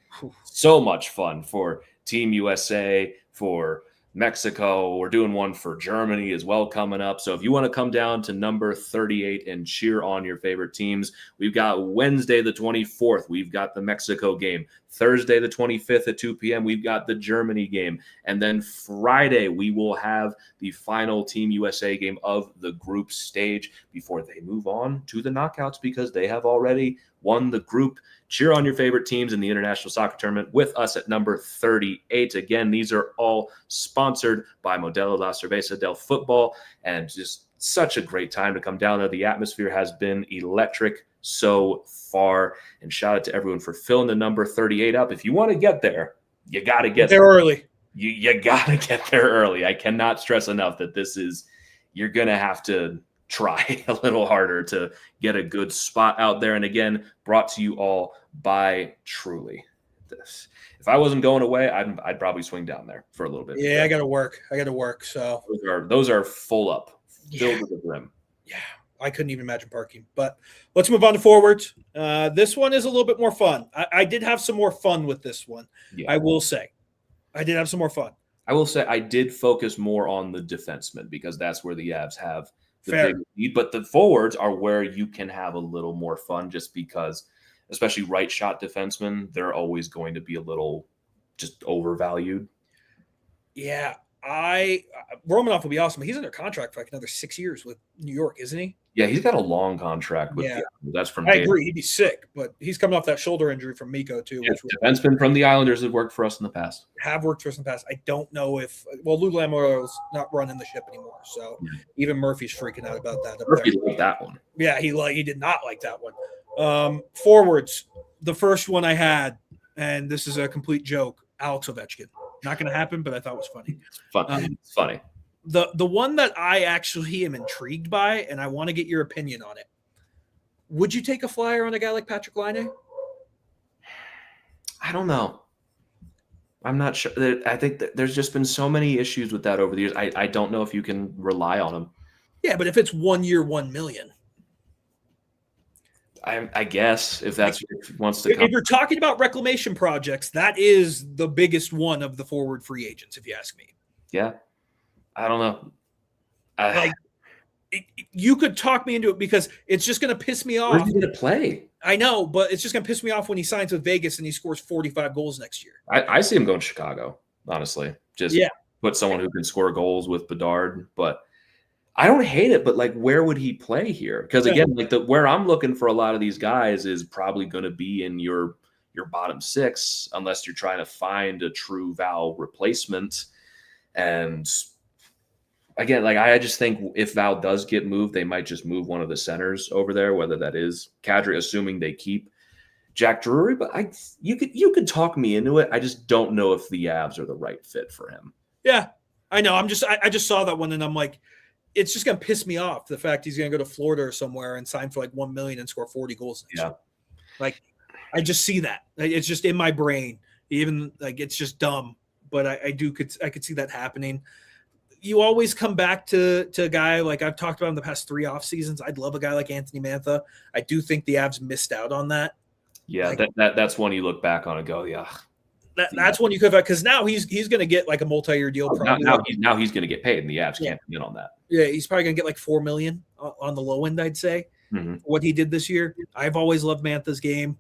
so much fun for Team USA, for Mexico. We're doing one for Germany as well coming up. So if you want to come down to number 38 and cheer on your favorite teams, we've got Wednesday the 24th. We've got the Mexico game. Thursday the 25th at 2 p.m. We've got the Germany game. And then Friday we will have the final Team USA game of the group stage before they move on to the knockouts, because they have already won the group. Cheer on your favorite teams in the International Soccer Tournament with us at number 38. Again, these are all sponsored by Modelo La Cerveza del Football, and just such a great time to come down there. The atmosphere has been electric so far, and shout out to everyone for filling the number 38 up. If you want to get there, you got to get there early. You got to get there early. I cannot stress enough that you're going to have to try a little harder to get a good spot out there. And again, brought to you all by Truly. If I wasn't going away, I'd probably swing down there for a little bit. Yeah, I got to work. So those are full up, filled to the brim. Yeah, I couldn't even imagine parking. But let's move on to forwards. This one is a little bit more fun. I did have some more fun with this one. Yeah. I will say, I did have some more fun. I will say I did focus more on the defensemen, because that's where the Avs have the big lead. But the forwards are where you can have a little more fun, just because, especially right shot defensemen, they're always going to be a little just overvalued. Yeah, Romanov will be awesome. He's under contract for like another 6 years with New York, isn't he? Yeah, he's got a long contract with that's from I agree, he'd be sick, but he's coming off that shoulder injury from Mikko too. Yeah, defensemen from the Islanders have worked for us in the past. I don't know if Lou Lamoriello's not running the ship anymore, so even Murphy's freaking out about that. Murphy liked that one. Yeah, he did not like that one. Forwards, the first one I had, and this is a complete joke, Alex Ovechkin. Not going to happen, but I thought it was funny. It's fun. It's funny. The one that I actually am intrigued by, and I want to get your opinion on it. Would you take a flyer on a guy like Patrick Laine? I don't know. I'm not sure. I think that there's just been so many issues with that over the years. I don't know if you can rely on him. Yeah, but if it's 1 year, $1 million. I guess if that's if he wants to come. If you're talking about reclamation projects, that is the biggest one of the forward free agents, if you ask me. Yeah. I don't know. You could talk me into it, because it's just going to piss me off. Where's he going to play? I know, but it's just going to piss me off when he signs with Vegas and he scores 45 goals next year. I see him going to Chicago, honestly. Just put someone who can score goals with Bedard. But I don't hate it, but like, where would he play here? Because again, like where I'm looking for a lot of these guys is probably going to be in your bottom six, unless you're trying to find a true Val replacement. And again, like I just think if Val does get moved, they might just move one of the centers over there, whether that is Kadri, assuming they keep Jack Drury. But you could talk me into it. I just don't know if the Avs are the right fit for him. Yeah, I know. I just saw that one and I'm like, it's just gonna piss me off the fact he's gonna go to Florida or somewhere and sign for like $1 million and score 40 goals. Yeah, like I just see that. It's just in my brain. Even like it's just dumb, but I could see that happening. You always come back to a guy like I've talked about in the past 3 off seasons. I'd love a guy like Anthony Mantha. I do think the Avs missed out on that. Yeah, like, that's one you look back on and go, yeah. That's one you could have, because now he's going to get like a multi-year deal. Probably now he's going to get paid, and the Avs can't get on that. Yeah, he's probably going to get like $4 million on the low end, I'd say. For what he did this year. I've always loved Mantha's game.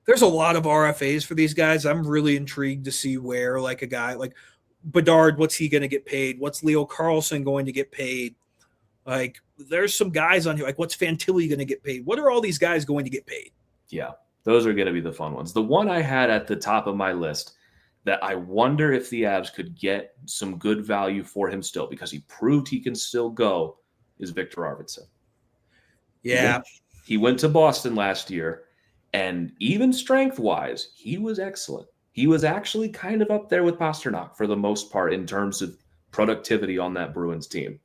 There's a lot of RFAs for these guys. I'm really intrigued to see where like a guy like Bedard, what's he going to get paid? What's Leo Carlsson going to get paid? Like there's some guys on here. Like what's Fantilli going to get paid? What are all these guys going to get paid? Yeah, those are going to be the fun ones. The one I had at the top of my list that I wonder if the Avs could get some good value for him still, because he proved he can still go, is Victor Arvidsson. Yeah. He went to Boston last year. And even strength-wise, he was excellent. He was actually kind of up there with Pasternak for the most part in terms of productivity on that Bruins team.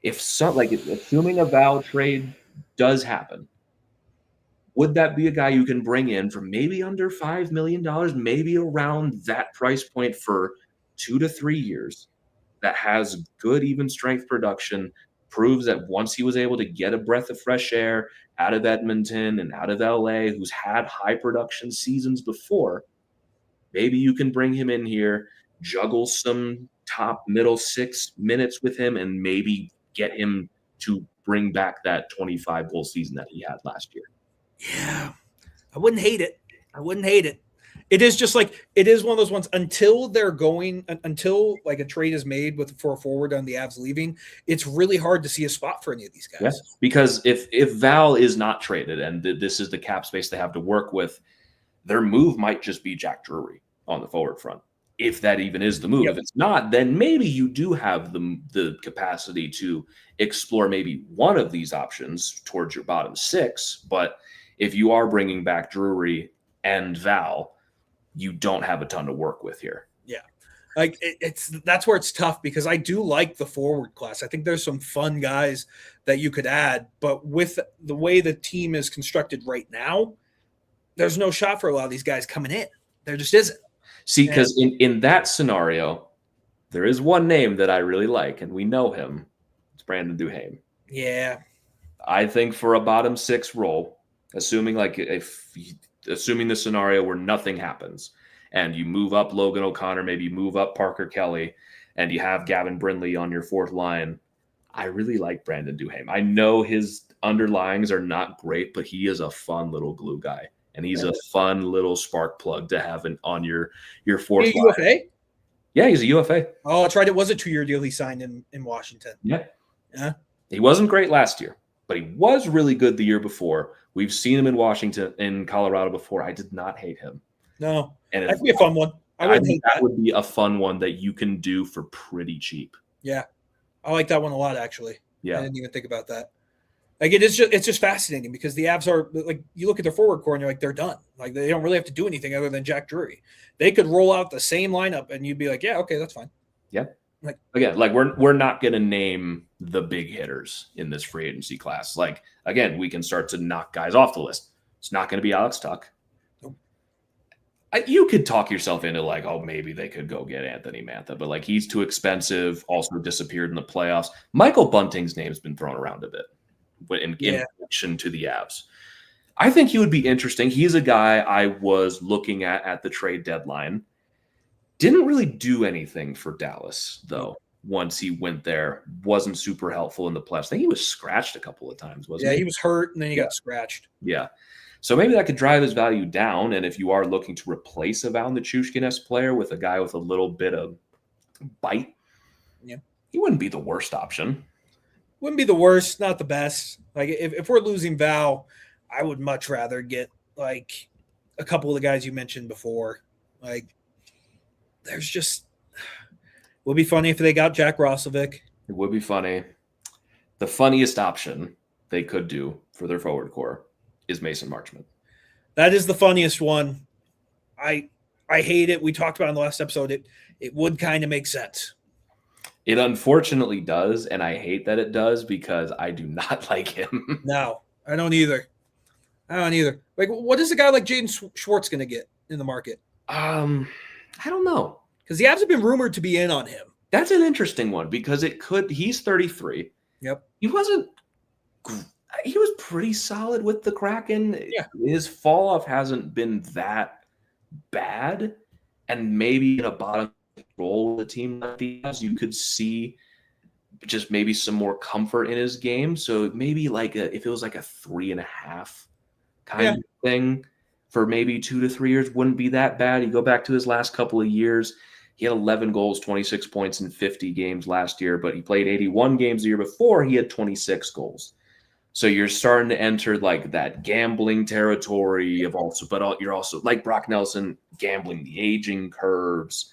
Assuming a Val trade does happen, would that be a guy you can bring in for maybe under $5 million, maybe around that price point for 2 to 3 years, that has good even strength production, proves that once he was able to get a breath of fresh air out of Edmonton and out of LA, who's had high production seasons before, maybe you can bring him in here, juggle some top middle 6 minutes with him, and maybe get him to bring back that 25 goal season that he had last year. Yeah, I wouldn't hate it. It is just like, it is one of those ones until like a trade is made for a forward on the Avs leaving, it's really hard to see a spot for any of these guys. Yeah, because if Val is not traded and this is the cap space they have to work with, their move might just be Jack Drury on the forward front. If that even is the move. Yep. If it's not, then maybe you do have the capacity to explore maybe one of these options towards your bottom 6. But if you are bringing back Drury and Val, you don't have a ton to work with here. Yeah. Like that's where it's tough, because I do like the forward class. I think there's some fun guys that you could add, but with the way the team is constructed right now, there's no shot for a lot of these guys coming in. There just isn't. See, because in that scenario, there is one name that I really like, and we know him. It's Brandon Duhaime. Yeah. I think for a bottom 6 role, assuming the scenario where nothing happens and you move up Logan O'Connor, maybe you move up Parker Kelly, and you have Gavin Brindley on your 4th line, I really like Brandon Duhaime. I know his underlyings are not great, but he is a fun little glue guy, and he's a fun little spark plug to have on your 4th line. UFA? Yeah, he's a UFA. Oh, that's right. It was a 2-year deal he signed in Washington. Yeah. He wasn't great last year, but he was really good the year before. We've seen him in Washington, in Colorado before. I did not hate him. No, that'd be a fun one. I think that would be a fun one that you can do for pretty cheap. Yeah, I like that one a lot, actually. Yeah, I didn't even think about that. Like it's just fascinating, because the Avs are like, you look at their forward core and you're like, they're done. Like they don't really have to do anything other than Jack Drury. They could roll out the same lineup and you'd be like, yeah, okay, that's fine. Yeah. We're not going to name the big hitters in this free agency class. Like, again, we can start to knock guys off the list. It's not going to be Alex Tuck. Nope. You could talk yourself into like, oh, maybe they could go get Anthony Mantha, but like he's too expensive. Also disappeared in the playoffs. Michael Bunting's name's been thrown around a bit in relation to the Avs. I think he would be interesting. He's a guy I was looking at the trade deadline. Didn't really do anything for Dallas, though. Once he went there, wasn't super helpful in the playoffs. I think he was scratched a couple of times, wasn't he? Yeah, he was hurt, and then he got scratched. Yeah. So maybe that could drive his value down, and if you are looking to replace a Val Nichushkin-esque player with a guy with a little bit of bite, he wouldn't be the worst option. Wouldn't be the worst, not the best. Like, if we're losing Val, I would much rather get, like, a couple of the guys you mentioned before. Like, there's just Would be funny if they got Jack Roslovic. It would be funny. The funniest option they could do for their forward core is Mason Marchment. That is the funniest one. I hate it. We talked about it in the last episode. It would kind of make sense. It unfortunately does, and I hate that it does because I do not like him. No, I don't either. Like, what is a guy like Jaden Schwartz going to get in the market? I don't know. Because the Avs have been rumored to be in on him. That's an interesting one because it could. He's 33. Yep. He was pretty solid with the Kraken. Yeah. His fall off hasn't been that bad, and maybe in a bottom role with a team like the Avs, you could see just maybe some more comfort in his game. So maybe if it was like a 3.5 kind of thing for maybe 2 to 3 years, wouldn't be that bad. You go back to his last couple of years. He had 11 goals, 26 points in 50 games last year, but he played 81 games the year before. He had 26 goals. So you're starting to enter like that gambling territory of also, but you're also like Brock Nelson gambling the aging curves.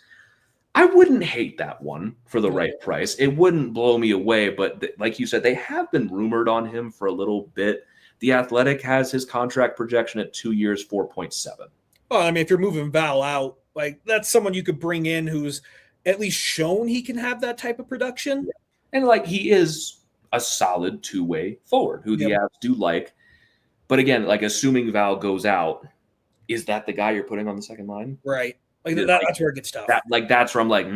I wouldn't hate that one for the right price. It wouldn't blow me away, but like you said, they have been rumored on him for a little bit. The Athletic has his contract projection at 2 years, 4.7. Well, I mean, if you're moving Val out, like that's someone you could bring in who's at least shown he can have that type of production. Yeah. And like he is a solid two-way forward who the Avs do like. But again, like assuming Val goes out, is that the guy you're putting on the second line? Right. That's where it gets tough. That's where I'm like,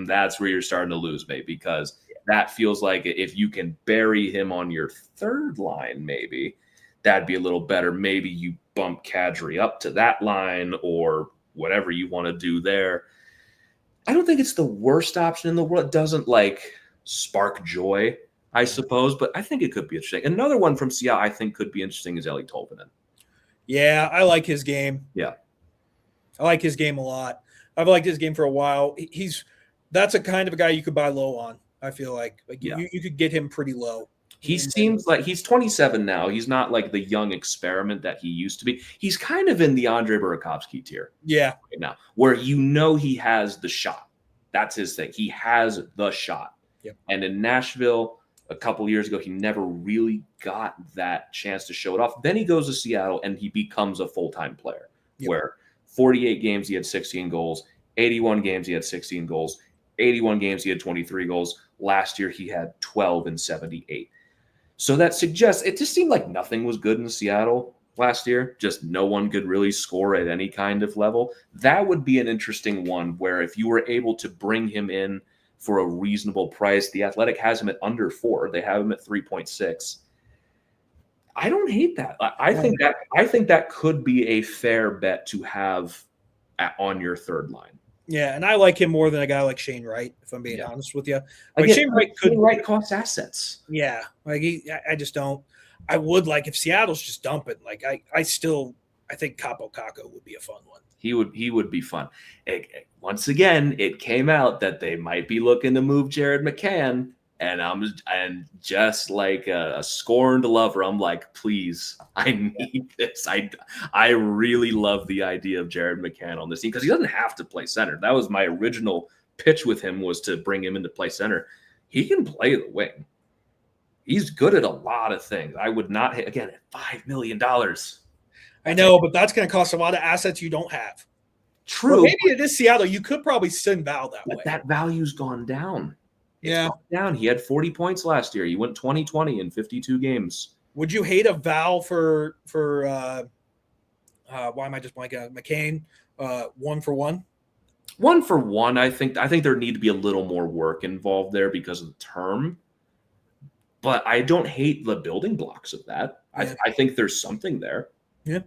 that's where you're starting to lose, mate, because that feels like if you can bury him on your third line, maybe that'd be a little better. Maybe you bump Kadri up to that line or whatever you want to do there. I don't think it's the worst option in the world. It doesn't spark joy, I suppose, but I think it could be interesting. Another one from Seattle I think could be interesting is Eli Tolvanen. Yeah, I like his game. Yeah. I like his game a lot. I've liked his game for a while. That's a kind of a guy you could buy low on, I feel like. You could get him pretty low. He seems like he's 27 now. He's not like the young experiment that he used to be. He's kind of in the Andre Burakovsky tier. Yeah. Right now, where he has the shot. That's his thing. He has the shot. Yep. And in Nashville a couple years ago, he never really got that chance to show it off. Then he goes to Seattle and he becomes a full-time player where 48 games he had 16 goals, 81 games he had 16 goals, 81 games he had 23 goals. Last year he had 12 and 78. So that suggests it just seemed like nothing was good in Seattle last year. Just no one could really score at any kind of level. That would be an interesting one where if you were able to bring him in for a reasonable price, the Athletic has him at under 4. They have him at 3.6. I don't hate that. I think that could be a fair bet to have on your third line. Yeah, and I like him more than a guy like Shane Wright, if I'm being honest with you. Shane Wright costs assets. Yeah, I just don't. I would if Seattle's just dumping. I think Capo Caco would be a fun one. He would be fun. Once again, it came out that they might be looking to move Jared McCann, and just like a scorned lover, I'm like, please, I need this. I really love the idea of Jared McCann on this team because he doesn't have to play center. That was my original pitch with him, was to bring him into play center. He can play the wing. He's good at a lot of things. I would not hit again at $5 million. I know, but that's going to cost a lot of assets you don't have. True. Well, maybe it is Seattle. You could probably send Val that way. But that value's gone down. Yeah. Down. He had 40 points last year. He went 20-20 in 52 games. Would you hate a Val for why am I just blanking out? McCain, 1-for-1? 1-for-1, I think there need to be a little more work involved there because of the term. But I don't hate the building blocks of that. Yeah. I think there's something there. Yeah.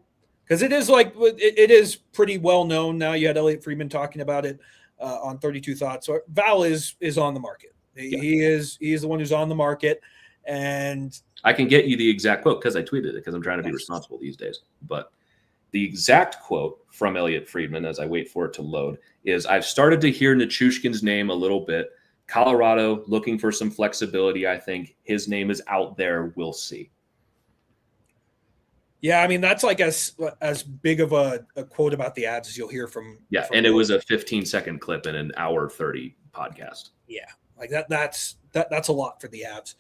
Because it is it is pretty well known now. You had Elliot Friedman talking about it on 32 Thoughts. So Val is on the market. He is the one who's on the market, and I can get you the exact quote because I tweeted it because I'm trying to be responsible these days. But the exact quote from Elliot Friedman, as I wait for it to load, is, "I've started to hear Nichushkin's name a little bit. Colorado looking for some flexibility. I think his name is out there. We'll see." Yeah, I mean, that's as big of a quote about the Avs as you'll hear from. Yeah, and it was a 15-second clip in an hour 30 podcast. Yeah, like that's a lot for the Avs.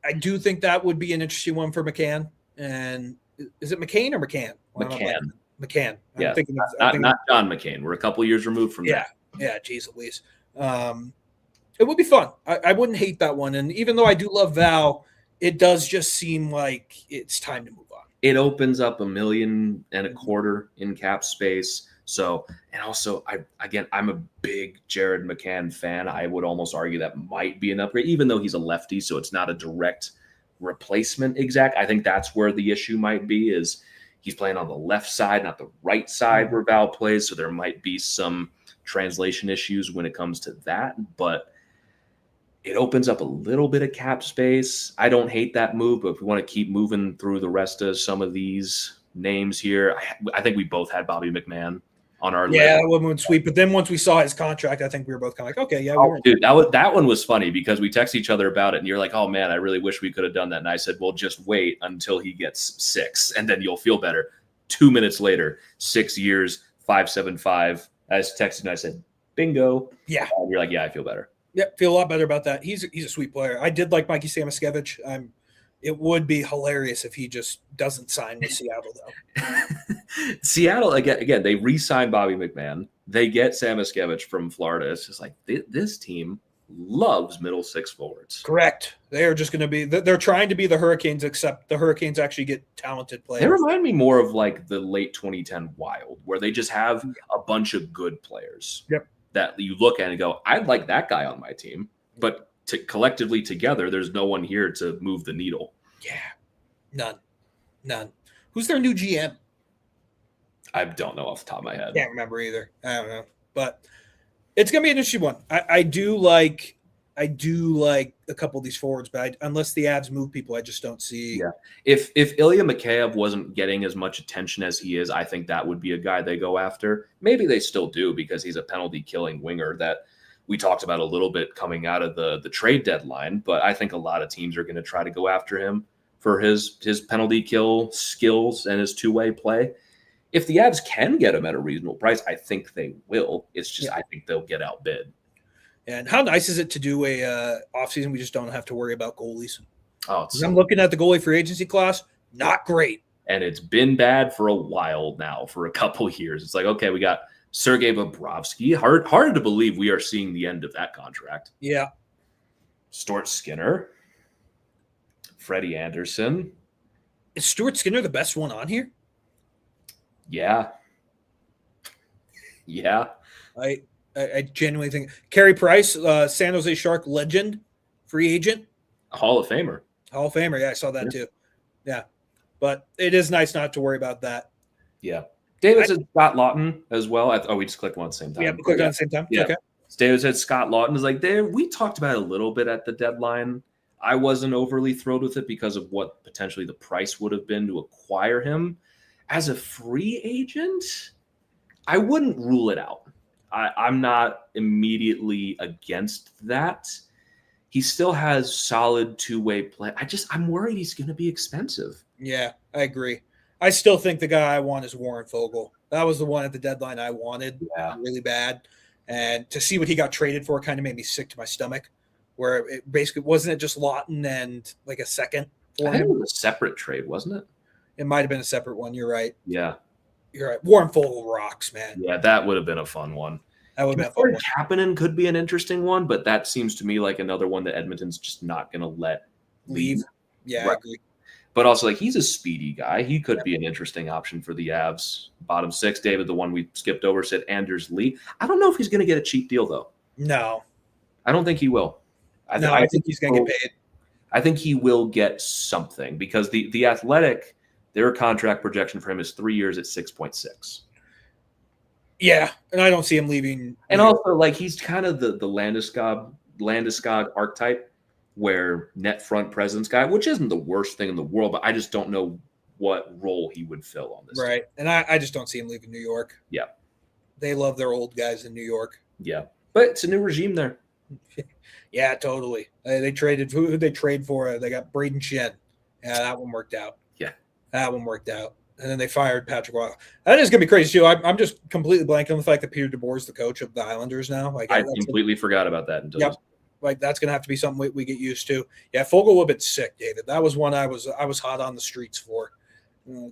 I do think that would be an interesting one for McCann. And is it McCain or McCann? McCann. McCann. Yeah, I'm thinking not John McCain. We're a couple years removed from that. Yeah, geez Louise. It would be fun. I wouldn't hate that one. And even though I do love Val, it does just seem like it's time to move on. It opens up $1.25 million in cap space. So, and also, I'm a big Jared McCann fan. I would almost argue that might be an upgrade, even though he's a lefty, so it's not a direct replacement exact. I think that's where the issue might be, is he's playing on the left side, not the right side where Val plays, so there might be some translation issues when it comes to that, but it opens up a little bit of cap space. I don't hate that move, but if we want to keep moving through the rest of some of these names here, I think we both had Bobby McMahon on our list. Yeah, that one went sweet. But then once we saw his contract, I think we were both kind of like, okay, yeah. Dude, that one was funny because we text each other about it, and you're like, oh man, I really wish we could have done that. And I said, well, just wait until he gets 6, and then you'll feel better. 2 minutes later, 6 years, 575. I just texted and I said, bingo. Yeah. And you're like, yeah, I feel better. Yeah, feel a lot better about that. He's a sweet player. I did like Mikey Samoskevich. It would be hilarious if he just doesn't sign with Seattle, though. Seattle, again, they re-signed Bobby McMahon. They get Samoskevich from Florida. It's just like this team loves middle six forwards. Correct. They are just going to be – they're trying to be the Hurricanes, except the Hurricanes actually get talented players. They remind me more of like the late 2010 Wild, where they just have a bunch of good players. Yep. That you look at and go, I'd like that guy on my team. But collectively together, there's no one here to move the needle. Yeah. None. Who's their new GM? I don't know off the top of my head. Can't remember either. I don't know. But it's going to be an interesting one. I do like a couple of these forwards, but unless the Avs move people, I just don't see. Yeah. If Ilya Mikheyev wasn't getting as much attention as he is, I think that would be a guy they go after. Maybe they still do because he's a penalty-killing winger that we talked about a little bit coming out of the trade deadline, but I think a lot of teams are going to try to go after him for his penalty kill skills and his two-way play. If the Avs can get him at a reasonable price, I think they will. It's just I think they'll get outbid. And how nice is it to do a offseason? We just don't have to worry about goalies. Oh, I'm looking at the goalie free agency class. Not great. And it's been bad for a while now, for a couple years. It's like, okay, we got Sergei Bobrovsky. Hard to believe we are seeing the end of that contract. Yeah. Stuart Skinner. Freddie Anderson. Is Stuart Skinner the best one on here? Yeah. I genuinely think Carey Price, San Jose Shark legend, free agent. Hall of Famer. Yeah, I saw that too. Yeah. But it is nice not to worry about that. Yeah. David said Scott Lawton as well. We just clicked one at the same time. Yeah, we clicked on the same time. Yeah. Okay. David said Scott Lawton is like there. We talked about it a little bit at the deadline. I wasn't overly thrilled with it because of what potentially the price would have been to acquire him. As a free agent, I wouldn't rule it out. I'm not immediately against that. He still has solid two-way play. I'm worried he's going to be expensive. Yeah, I agree. I still think the guy I want is Warren Fogle. That was the one at the deadline I wanted really bad. And to see what he got traded for kind of made me sick to my stomach, where it basically wasn't it just Lawton and like a second for him? It was a separate trade, wasn't it? It might have been a separate one. You're right. Yeah. You're right. Warren Fogle rocks, man. Yeah, that would have been a fun one. That would have been a fun one. Kapanen could be an interesting one, but that seems to me like another one that Edmonton's just not going to let leave. Yeah, right. I agree. But also, like, he's a speedy guy. He could be an interesting option for the Avs. Bottom six, David, the one we skipped over, said Anders Lee. I don't know if he's going to get a cheap deal, though. No. I don't think he will. I think he's going to get paid. I think he will get something because the Athletic, their contract projection for him is 3 years at 6.6. Yeah, and I don't see him leaving. And also, like, he's kind of the Landeskog archetype, where net front presence guy, which isn't the worst thing in the world, but I just don't know what role he would fill on this. Right. And I just don't see him leaving New York. Yeah. They love their old guys in New York. Yeah. But it's a new regime there. Yeah, totally. They traded – who did they trade for? They got Braden Shen. Yeah, that one worked out. Yeah. That one worked out. And then they fired Patrick Roy. That is going to be crazy too. I'm just completely blanking on the fact that Peter DeBoer is the coach of the Islanders now. Like I completely forgot about that until like that's going to have to be something we get used to. Yeah, Fogle would have been sick, David. That was one I was hot on the streets for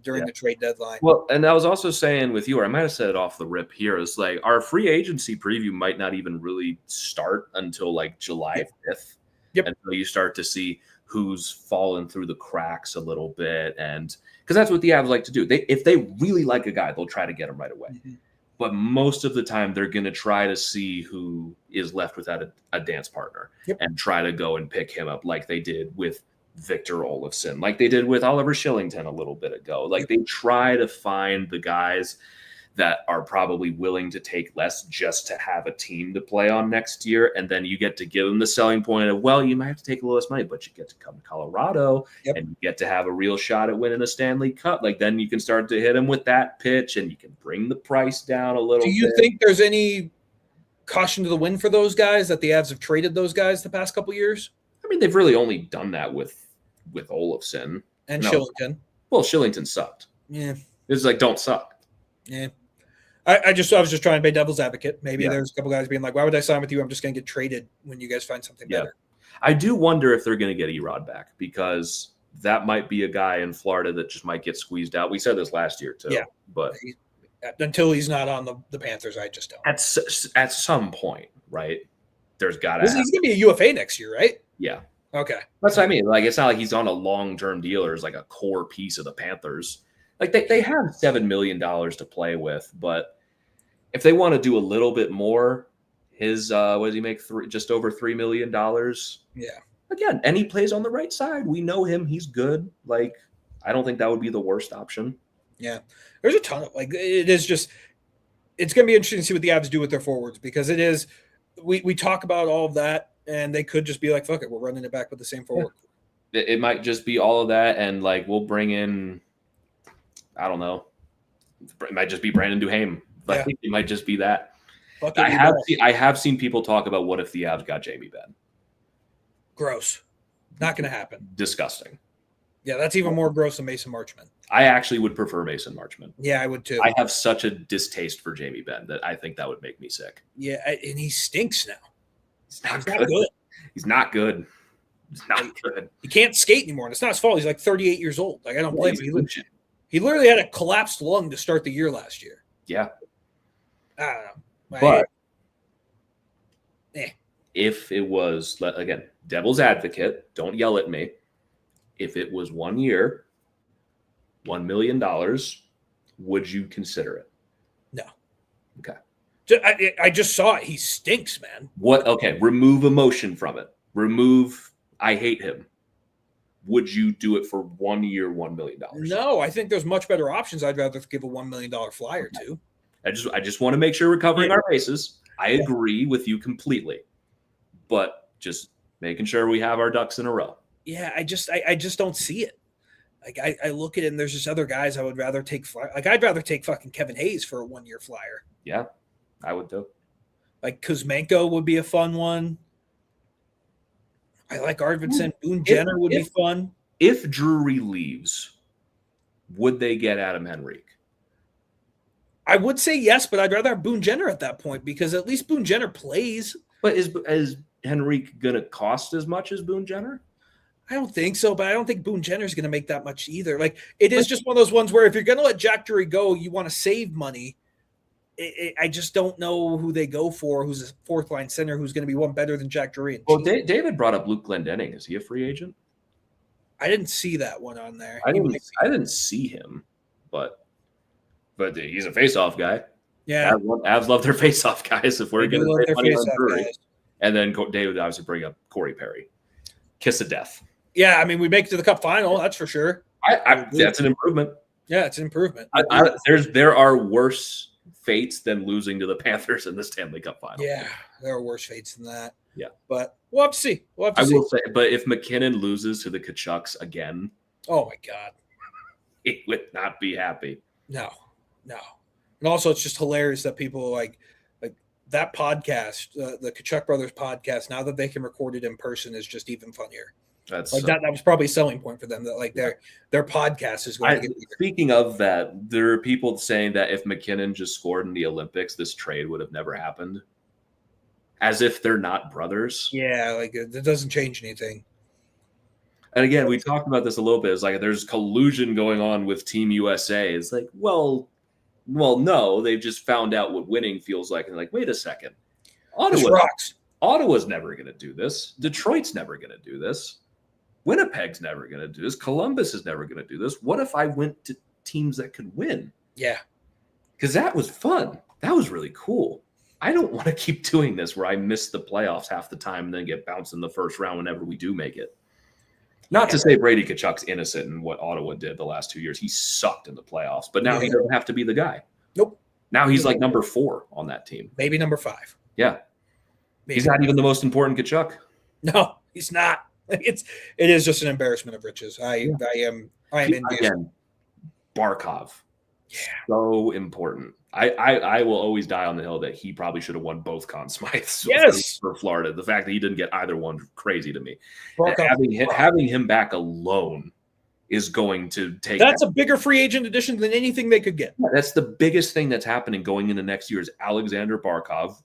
during the trade deadline. Well, and I was also saying with you, or I might have said it off the rip here, is like our free agency preview might not even really start until like July 5th. Yep. Until you start to see who's fallen through the cracks a little bit. And because that's what the Avs like to do. If they really like a guy, they'll try to get him right away. Mm-hmm. But most of the time, they're going to try to see who is left without a dance partner and try to go and pick him up like they did with Victor Olofsson, like they did with Oliver Shillington a little bit ago. Like they try to find the guys that are probably willing to take less just to have a team to play on next year. And then you get to give them the selling point of, well, you might have to take a little less money, but you get to come to Colorado and you get to have a real shot at winning a Stanley Cup. Like then you can start to hit them with that pitch and you can bring the price down a little bit. Do you think there's any caution to the wind for those guys that the Avs have traded those guys the past couple of years? I mean, they've really only done that with Olofsson and Shillington. Well, Shillington sucked. Yeah. It's like, don't suck. Yeah. I was just trying to be devil's advocate. Maybe there's a couple guys being like, why would I sign with you? I'm just going to get traded when you guys find something better. I do wonder if they're going to get Erod back because that might be a guy in Florida that just might get squeezed out. We said this last year too. Yeah. But until he's not on the Panthers, I just don't. At some point, right? There's got to He's going to be a UFA next year, right? Yeah. Okay. That's what I mean. Like, it's not like he's on a long-term deal or is like a core piece of the Panthers. Like, they have $7 million to play with, but if they want to do a little bit more, his what does he make? Just over $3 million. Yeah. Again, and he plays on the right side. We know him. He's good. Like, I don't think that would be the worst option. Yeah. There's a ton of it's going to be interesting to see what the Avs do with their forwards because it is. We talk about all of that, and they could just be like, "Fuck it, we're running it back with the same forward." Yeah. It might just be all of that, and like we'll bring in, I don't know, it might just be Brandon Duhaime. Like it might just be that. I have seen people talk about what if the Avs got Jamie Benn. Gross, not going to happen. Disgusting. Yeah, that's even more gross than Mason Marchment. I actually would prefer Mason Marchment. Yeah, I would too. I have such a distaste for Jamie Benn that I think that would make me sick. Yeah, and he stinks now. He's not good. He's not good. He's not good. He can't skate anymore, and it's not his fault. He's like 38 years old. Like I don't blame him. He literally had a collapsed lung to start the year last year. Yeah. I don't know. But if it was, again, devil's advocate, don't yell at me. If it was 1 year, $1 million, would you consider it? No. Okay. I just saw it. He stinks, man. What? Okay. Remove emotion from it. Remove, I hate him. Would you do it for 1 year, $1 million? No, I think there's much better options. I'd rather give a $1 million flyer to. I just want to make sure we're covering our bases. I agree with you completely, but just making sure we have our ducks in a row. Yeah, I just don't see it. Like I look at it and there's just other guys I would rather take flyer. Like I'd rather take fucking Kevin Hayes for a 1 year flyer. Yeah, I would too. Like Kuzmenko would be a fun one. I like Arvidsson. Boone Jenner would be fun. If Drury leaves, would they get Adam Henrique? I would say yes, but I'd rather have Boone Jenner at that point because at least Boone Jenner plays. But is Henrique going to cost as much as Boone Jenner? I don't think so, but I don't think Boone Jenner is going to make that much either. Like it is just one of those ones where if you're going to let Jack Drury go, you want to save money. I just don't know who they go for. Who's a fourth line center? Who's going to be one better than Jack Drury? Well, David brought up Luke Glendening. Is he a free agent? I didn't see that one on there. I didn't see him, but he's a face-off guy. Yeah, Avs love their face-off guys. If we're going to pay money on Drury, and then David obviously bring up Corey Perry, kiss of death. Yeah, I mean we make it to the Cup final. That's for sure. That's an improvement. Yeah, it's an improvement. There are worse fates than losing to the Panthers in the Stanley Cup final. Yeah, there are worse fates than that. Yeah, but we'll have to see. I will say, but if McKinnon loses to the Tkachuks again, oh my god, he would not be happy. No. And also, it's just hilarious that people like that podcast, the Tkachuk Brothers podcast. Now that they can record it in person, is just even funnier. That's like that was probably a selling point for them, that like their podcast is going to get bigger. Speaking of that, there are people saying that if McKinnon just scored in the Olympics, this trade would have never happened. As if they're not brothers. Yeah, like it doesn't change anything. And again, we talked about this a little bit. It's like there's collusion going on with Team USA. It's like, well, no, they've just found out what winning feels like. And like, wait a second. Ottawa's never going to do this. Detroit's never going to do this. Winnipeg's never going to do this. Columbus is never going to do this. What if I went to teams that could win? Yeah. Because that was fun. That was really cool. I don't want to keep doing this where I miss the playoffs half the time and then get bounced in the first round whenever we do make it. Not to say Brady Tkachuk's innocent in what Ottawa did the last 2 years. He sucked in the playoffs, but now he doesn't have to be the guy. Nope. Now he's like number 4 on that team. Maybe number 5. Yeah. Maybe. He's not even the most important Tkachuk. No, he's not. It is just an embarrassment of riches. I am again. Barkov, so important. I will always die on the hill that he probably should have won both Conn Smythes for Florida. The fact that he didn't get either one, crazy to me. Having him back alone is going to take. That's a bigger free agent addition than anything they could get. Yeah, that's the biggest thing that's happening going into next year is Alexander Barkov,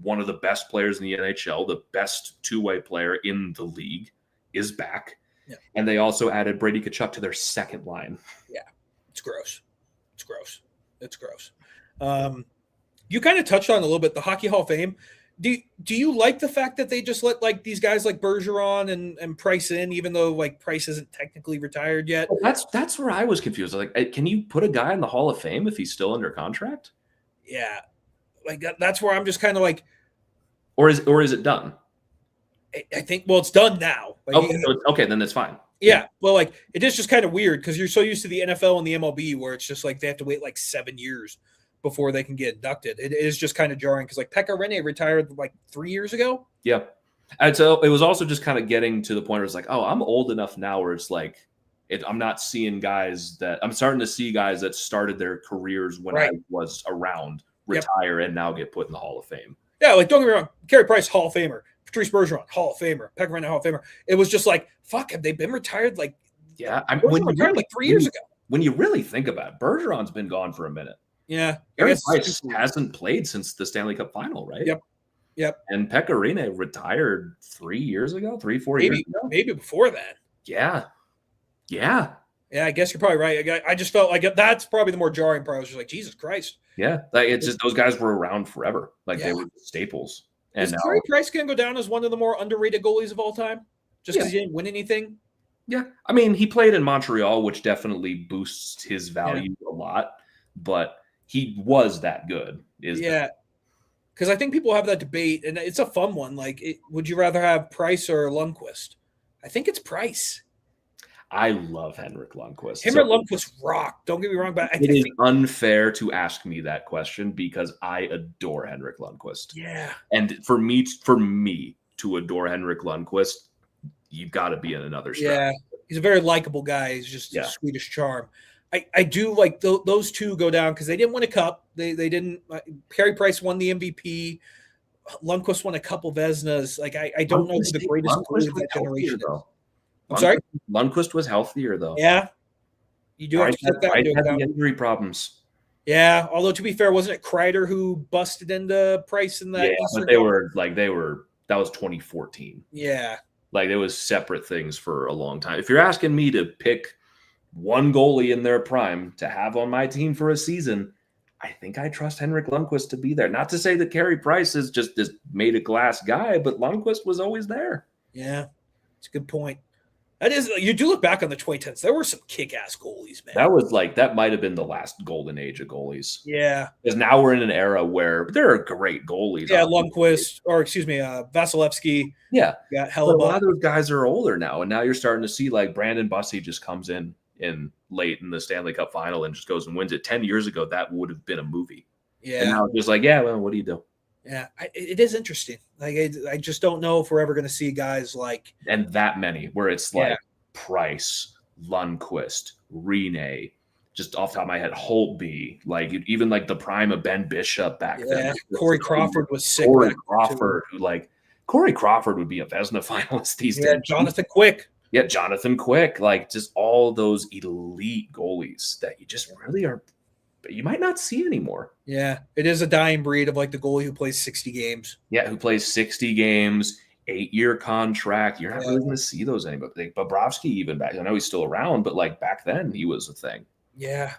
one of the best players in the NHL, the best two-way player in the league, is back. Yeah. And they also added Brady Tkachuk to their second line. Yeah, it's gross. You kind of touched on a little bit the Hockey Hall of Fame. Do you like the fact that they just let like these guys like Bergeron and Price in, even though like Price isn't technically retired yet? Well, that's where I was confused. Like, can you put a guy in the Hall of Fame if he's still under contract? Yeah, like that's where I'm just kind of like, or is it done? I think it's done now. Like, okay, then it's fine. Yeah, well, like it is just kind of weird because you're so used to the NFL and the MLB where it's just like they have to wait like 7 years before they can get inducted. It is just kind of jarring because like Pekka Rinne retired like 3 years ago. Yeah, and so it was also just kind of getting to the point where it's like, oh, I'm old enough now where it's like I'm not seeing guys that I'm starting to see guys that started their careers when I was around retire and now get put in the Hall of Fame. Yeah, like don't get me wrong, Carey Price Hall of Famer. Patrice Bergeron, Hall of Famer. Pekka Rinne, Hall of Famer. It was just like, fuck, have they been retired? Like, yeah, when retired like 3 years ago. When you really think about it, Bergeron's been gone for a minute. Yeah, Carey Price hasn't played since the Stanley Cup Final, right? Yep. And Pekka Rinne retired 3 years ago, 4 years ago, maybe before that. Yeah. I guess you're probably right. I just felt like that's probably the more jarring part. I was just like, Jesus Christ. Yeah, like it's just those guys were around forever. Like they were staples. And is Carey Price going to go down as one of the more underrated goalies of all time? Just because he didn't win anything? Yeah. I mean, he played in Montreal, which definitely boosts his value a lot. But he was that good. Because I think people have that debate, and it's a fun one. Like, would you rather have Price or Lundqvist? I think it's Price. I love Henrik Lundqvist. Him or Lundqvist rock. Don't get me wrong, but it is unfair to ask me that question because I adore Henrik Lundqvist. Yeah. And for me to adore Henrik Lundqvist, you've got to be in another strap. Yeah. He's a very likable guy. He's just a Swedish charm. I do like those two go down because they didn't win a cup. They didn't. Carey Price won the MVP. Lundqvist won a couple Vezinas. Like I don't know who the greatest goalie of that generation is. I'm sorry? Lundqvist was healthier, though. Yeah. You do have to keep that into account. Injury problems. Yeah. Although, to be fair, wasn't it Kreider who busted into Price in that? Yeah, but that was 2014. Yeah. Like, there was separate things for a long time. If you're asking me to pick one goalie in their prime to have on my team for a season, I think I trust Henrik Lundqvist to be there. Not to say that Carey Price is just this made-of-glass guy, but Lundqvist was always there. Yeah. It's a good point. That is, you do look back on the 2010s. There were some kick-ass goalies, man. That might have been the last golden age of goalies. Yeah. Because now we're in an era where there are great goalies. Yeah, Vasilevsky. Yeah. Got a lot of those guys are older now, and now you're starting to see like Brandon Bussey just comes in late in the Stanley Cup Final and just goes and wins it. 10 years ago, that would have been a movie. Yeah. And now it's just like, yeah, well, what do you do? Yeah, it is interesting. Like I just don't know if we're ever going to see guys like and that many where it's like Price, Lundqvist, Rinne, just off the top of my head, Holtby, like even like the prime of Ben Bishop back then. Corey Crawford was sick. Corey Crawford would be a Vezina finalist these days. Jonathan Quick. Yeah, Jonathan Quick, like just all those elite goalies that you just really are. You might not see anymore. Yeah, it is a dying breed of like the goalie who plays 60 games. Yeah, who plays 60 games, 8-year contract. You're not really going to see those anymore. Like Bobrovsky, even back, I know he's still around, but like back then, he was a thing. Yeah.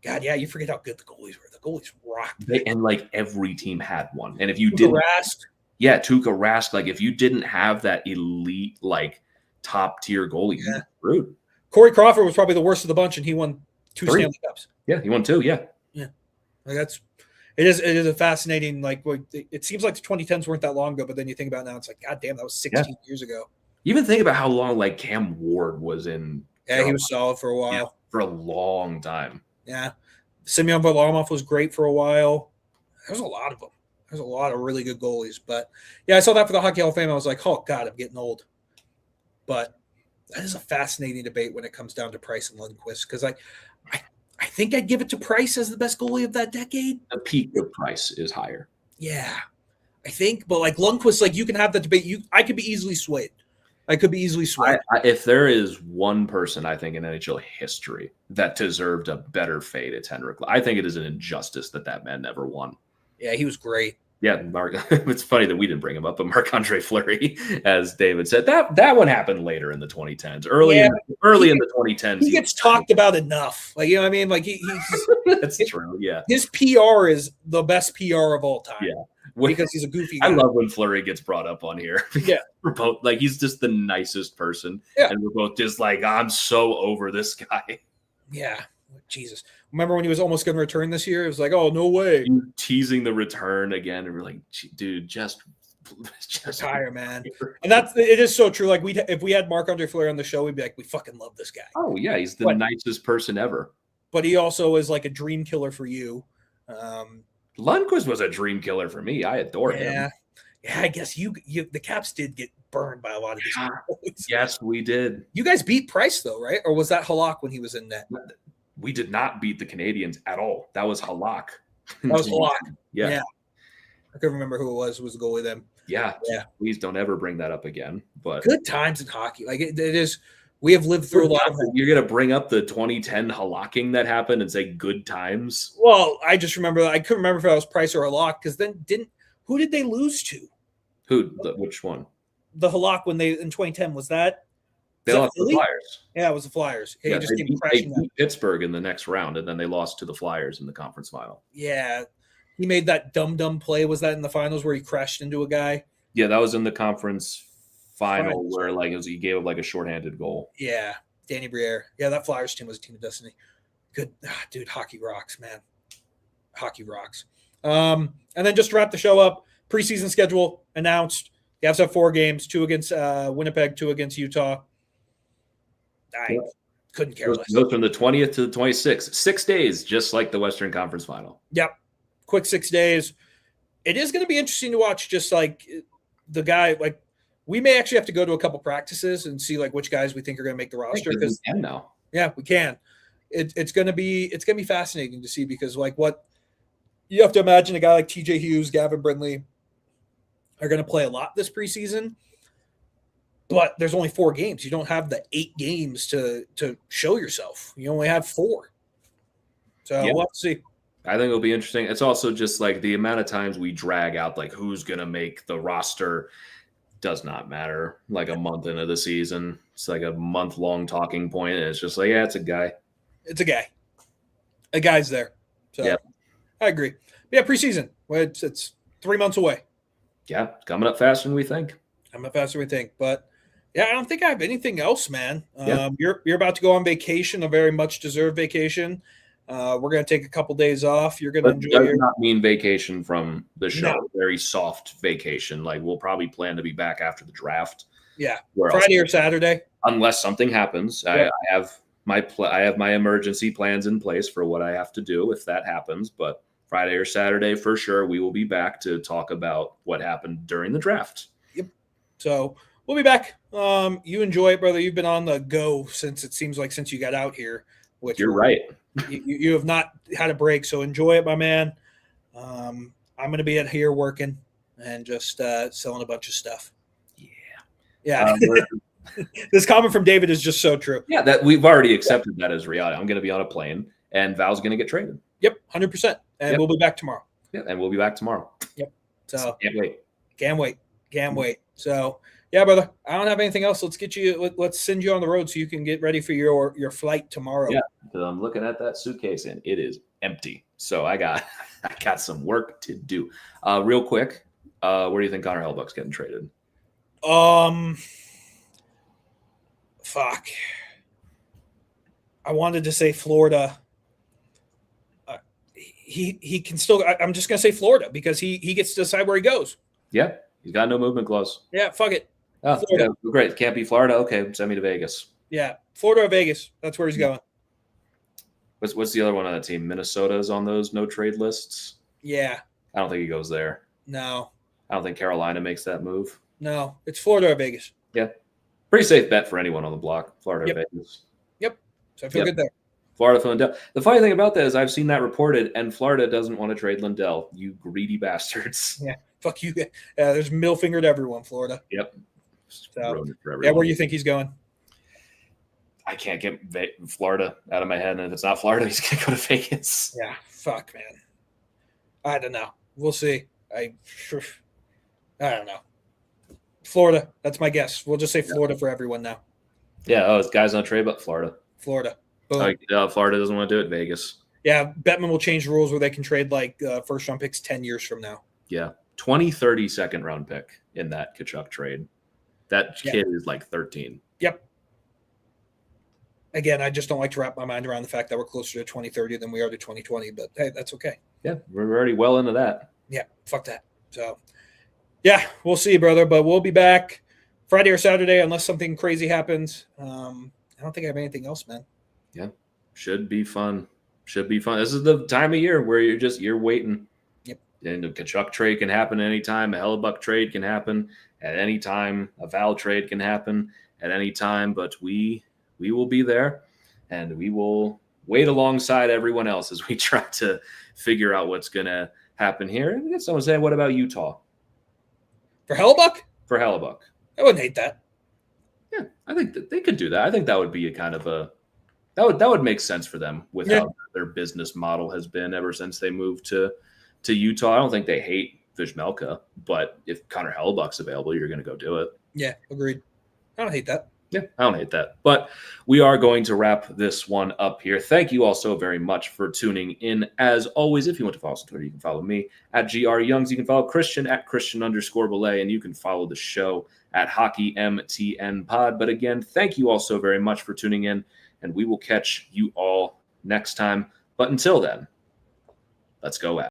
God, yeah, you forget how good the goalies were. The goalies rocked. And like every team had one. And if you Tuukka didn't, Rask. yeah, Tuukka Rask, like if you didn't have that elite, like top tier goalie, you were screwed. Corey Crawford was probably the worst of the bunch, and he won 2 Stanley Cups. Yeah, he won 2. Yeah. Like it is a fascinating, like it seems like the 2010s weren't that long ago, but then you think about it now, it's like, God damn, that was 16 years ago. Even think about how long like Cam Ward was in. Yeah, he was solid for a while. Yeah, for a long time. Yeah. Semyon Varlamov was great for a while. There's a lot of them. There's a lot of really good goalies. But yeah, I saw that for the Hockey Hall of Fame. I was like, oh God, I'm getting old. But that is a fascinating debate when it comes down to Price and Lundqvist, because I think I'd give it to Price as the best goalie of that decade. The peak of Price is higher. Yeah, I think. But like Lundqvist, like you can have that debate. I could be easily swayed. If there is one person I think in NHL history that deserved a better fate, it's Henrik. I think it is an injustice that man never won. Yeah, he was great. Yeah, Mark. It's funny that we didn't bring him up, but Marc-Andre Fleury, as David said, that one happened later in the 2010s. Early in the 2010s, he gets talked about enough. Like, you know what I mean? Like he's that's true. Yeah, his PR is the best PR of all time. Yeah, because he's a goofy guy. I love when Fleury gets brought up on here. Yeah, we're both like he's just the nicest person. Yeah, and we're both just like, I'm so over this guy. Yeah, Jesus. Remember when he was almost going to return this year? It was like, oh, no way. Teasing the return again. And we're like, dude, just retire, man. And it is so true. Like if we had Marc-Andre Fleury on the show, we'd be like, we fucking love this guy. Oh, yeah. He's the nicest person ever. But he also is like a dream killer for you. Lundqvist was a dream killer for me. I adore him. Yeah, I guess you the Caps did get burned by a lot of these goals. Yes, we did. You guys beat Price though, right? Or was that Halak when he was in net? We did not beat the Canadians at all. That was Halak. That was Halak. Yeah. I couldn't remember who it was. Who was the goalie then? Yeah. Please don't ever bring that up again. But good times in hockey. Like it is. We have lived through a lot of them. You're going to bring up the 2010 Halaking that happened and say good times? Well, I just remember. I couldn't remember if that was Price or Halak, because then who did they lose to? Which one? The Halak when they in 2010 was that? They lost to the Flyers. Yeah, it was the Flyers. Yeah, they beat Pittsburgh in the next round, and then they lost to the Flyers in the conference final. Yeah, he made that dumb play. Was that in the finals where he crashed into a guy? Yeah, that was in the conference final where like he gave up like a shorthanded goal. Yeah, Danny Briere. Yeah, that Flyers team was a team of destiny. Good, dude. Hockey rocks, man. Hockey rocks. And then just to wrap the show up, preseason schedule announced. You have to have 4 games: 2 against Winnipeg, 2 against Utah. I couldn't care less. Goes from the 20th to the 26th. 6 days, just like the Western Conference Final. Yep. Quick 6 days. It is going to be interesting to watch, just like the guy, like we may actually have to go to a couple practices and see like which guys we think are going to make the roster. Because we can now. Yeah, we can. It's going to be fascinating to see, because like what you have to imagine, a guy like TJ Hughes, Gavin Brindley are going to play a lot this preseason. But there's only 4 games. You don't have the 8 games to show yourself. You only have 4. So we'll have to see. I think it'll be interesting. It's also just like the amount of times we drag out like who's going to make the roster does not matter. Like a month into the season, it's like a month-long talking point, and it's just like, yeah, it's a guy. It's a guy. A guy's there. So yeah. I agree. But yeah, preseason. It's 3 months away. Yeah, coming up faster than we think. But yeah, I don't think I have anything else, man. You're about to go on vacation, a very much deserved vacation. We're going to take a couple days off. You're going to enjoy. Does not mean vacation from the show. No. Very soft vacation. Like we'll probably plan to be back after the draft. Yeah, Friday or Saturday, unless something happens. Yeah. I have my emergency plans in place for what I have to do if that happens. But Friday or Saturday for sure, we will be back to talk about what happened during the draft. Yep. So we'll be back. You enjoy it, brother. You've been on the go since you got out here. Which you're right. You have not had a break, so enjoy it, my man. I'm going to be at here working and just selling a bunch of stuff. Yeah. This comment from David is just so true. Yeah, that we've already accepted that as reality. I'm going to be on a plane, and Val's going to get traded. Yep, 100%. And we'll be back tomorrow. Yeah, and we'll be back tomorrow. Yep. So can't wait. Can't wait. So yeah, brother. I don't have anything else. Let's send you on the road so you can get ready for your flight tomorrow. Yeah, because I'm looking at that suitcase and it is empty. So I got some work to do. Real quick, where do you think Connor Hellebuyck's getting traded? Fuck. I wanted to say Florida. He can still. I'm just gonna say Florida because he gets to decide where he goes. Yeah, he's got no movement clause. Yeah, fuck it. Oh, yeah, great. Can't be Florida. Okay, send me to Vegas. Yeah, Florida or Vegas. That's where he's going. What's the other one on that team? Minnesota's on those no trade lists. Yeah. I don't think he goes there. No. I don't think Carolina makes that move. No, it's Florida or Vegas. Yeah. Pretty safe bet for anyone on the block. Florida or Vegas. Yep. So I feel good there. Florida for Lindell. The funny thing about that is I've seen that reported, and Florida doesn't want to trade Lindell. You greedy bastards. Yeah. Fuck you. There's middle finger to everyone, Florida. Yep. So, yeah, where do you think he's going? I can't get Florida out of my head, and if it's not Florida, he's going to go to Vegas. Yeah, fuck, man. I don't know. We'll see. I don't know. Florida, that's my guess. We'll just say Florida for everyone now. Yeah, it's guys on trade, but Florida. Florida. Boom. Florida doesn't want to do it. Vegas. Yeah, Bettman will change the rules where they can trade like first-round picks 10 years from now. Yeah, 2030 second-round pick in that Tkachuk trade. That kid is like 13. Yep. Again, I just don't like to wrap my mind around the fact that we're closer to 2030 than we are to 2020, but hey, that's okay. Yeah, we're already well into that. Yeah, fuck that. So, yeah, we'll see, brother, but we'll be back Friday or Saturday unless something crazy happens. I don't think I have anything else, man. Yeah, should be fun. Should be fun. This is the time of year where you're waiting. Yep. And the Tkachuk trade can happen anytime. A Hellebuyck trade can happen at any time. A Val trade can happen at any time. But we will be there, and we will wait alongside everyone else as we try to figure out what's going to happen here. And we get someone saying, "What about Utah?" For Hellebuyck? For Hellebuyck, I wouldn't hate that. Yeah, I think that they could do that. I think that would be a kind of a that would make sense for them with how their business model has been ever since they moved to Utah. I don't think they hate Vizmelka, but if Connor Hellebuyck's available, you're going to go do it. Yeah, agreed. I don't hate that. Yeah, I don't hate that. But we are going to wrap this one up here. Thank you all so very much for tuning in. As always, if you want to follow us on Twitter, you can follow me at GR Youngs. You can follow Christian at Christian_Belay, and you can follow the show at HockeyMTN Pod. But again, thank you all so very much for tuning in, and we will catch you all next time. But until then, let's go at it.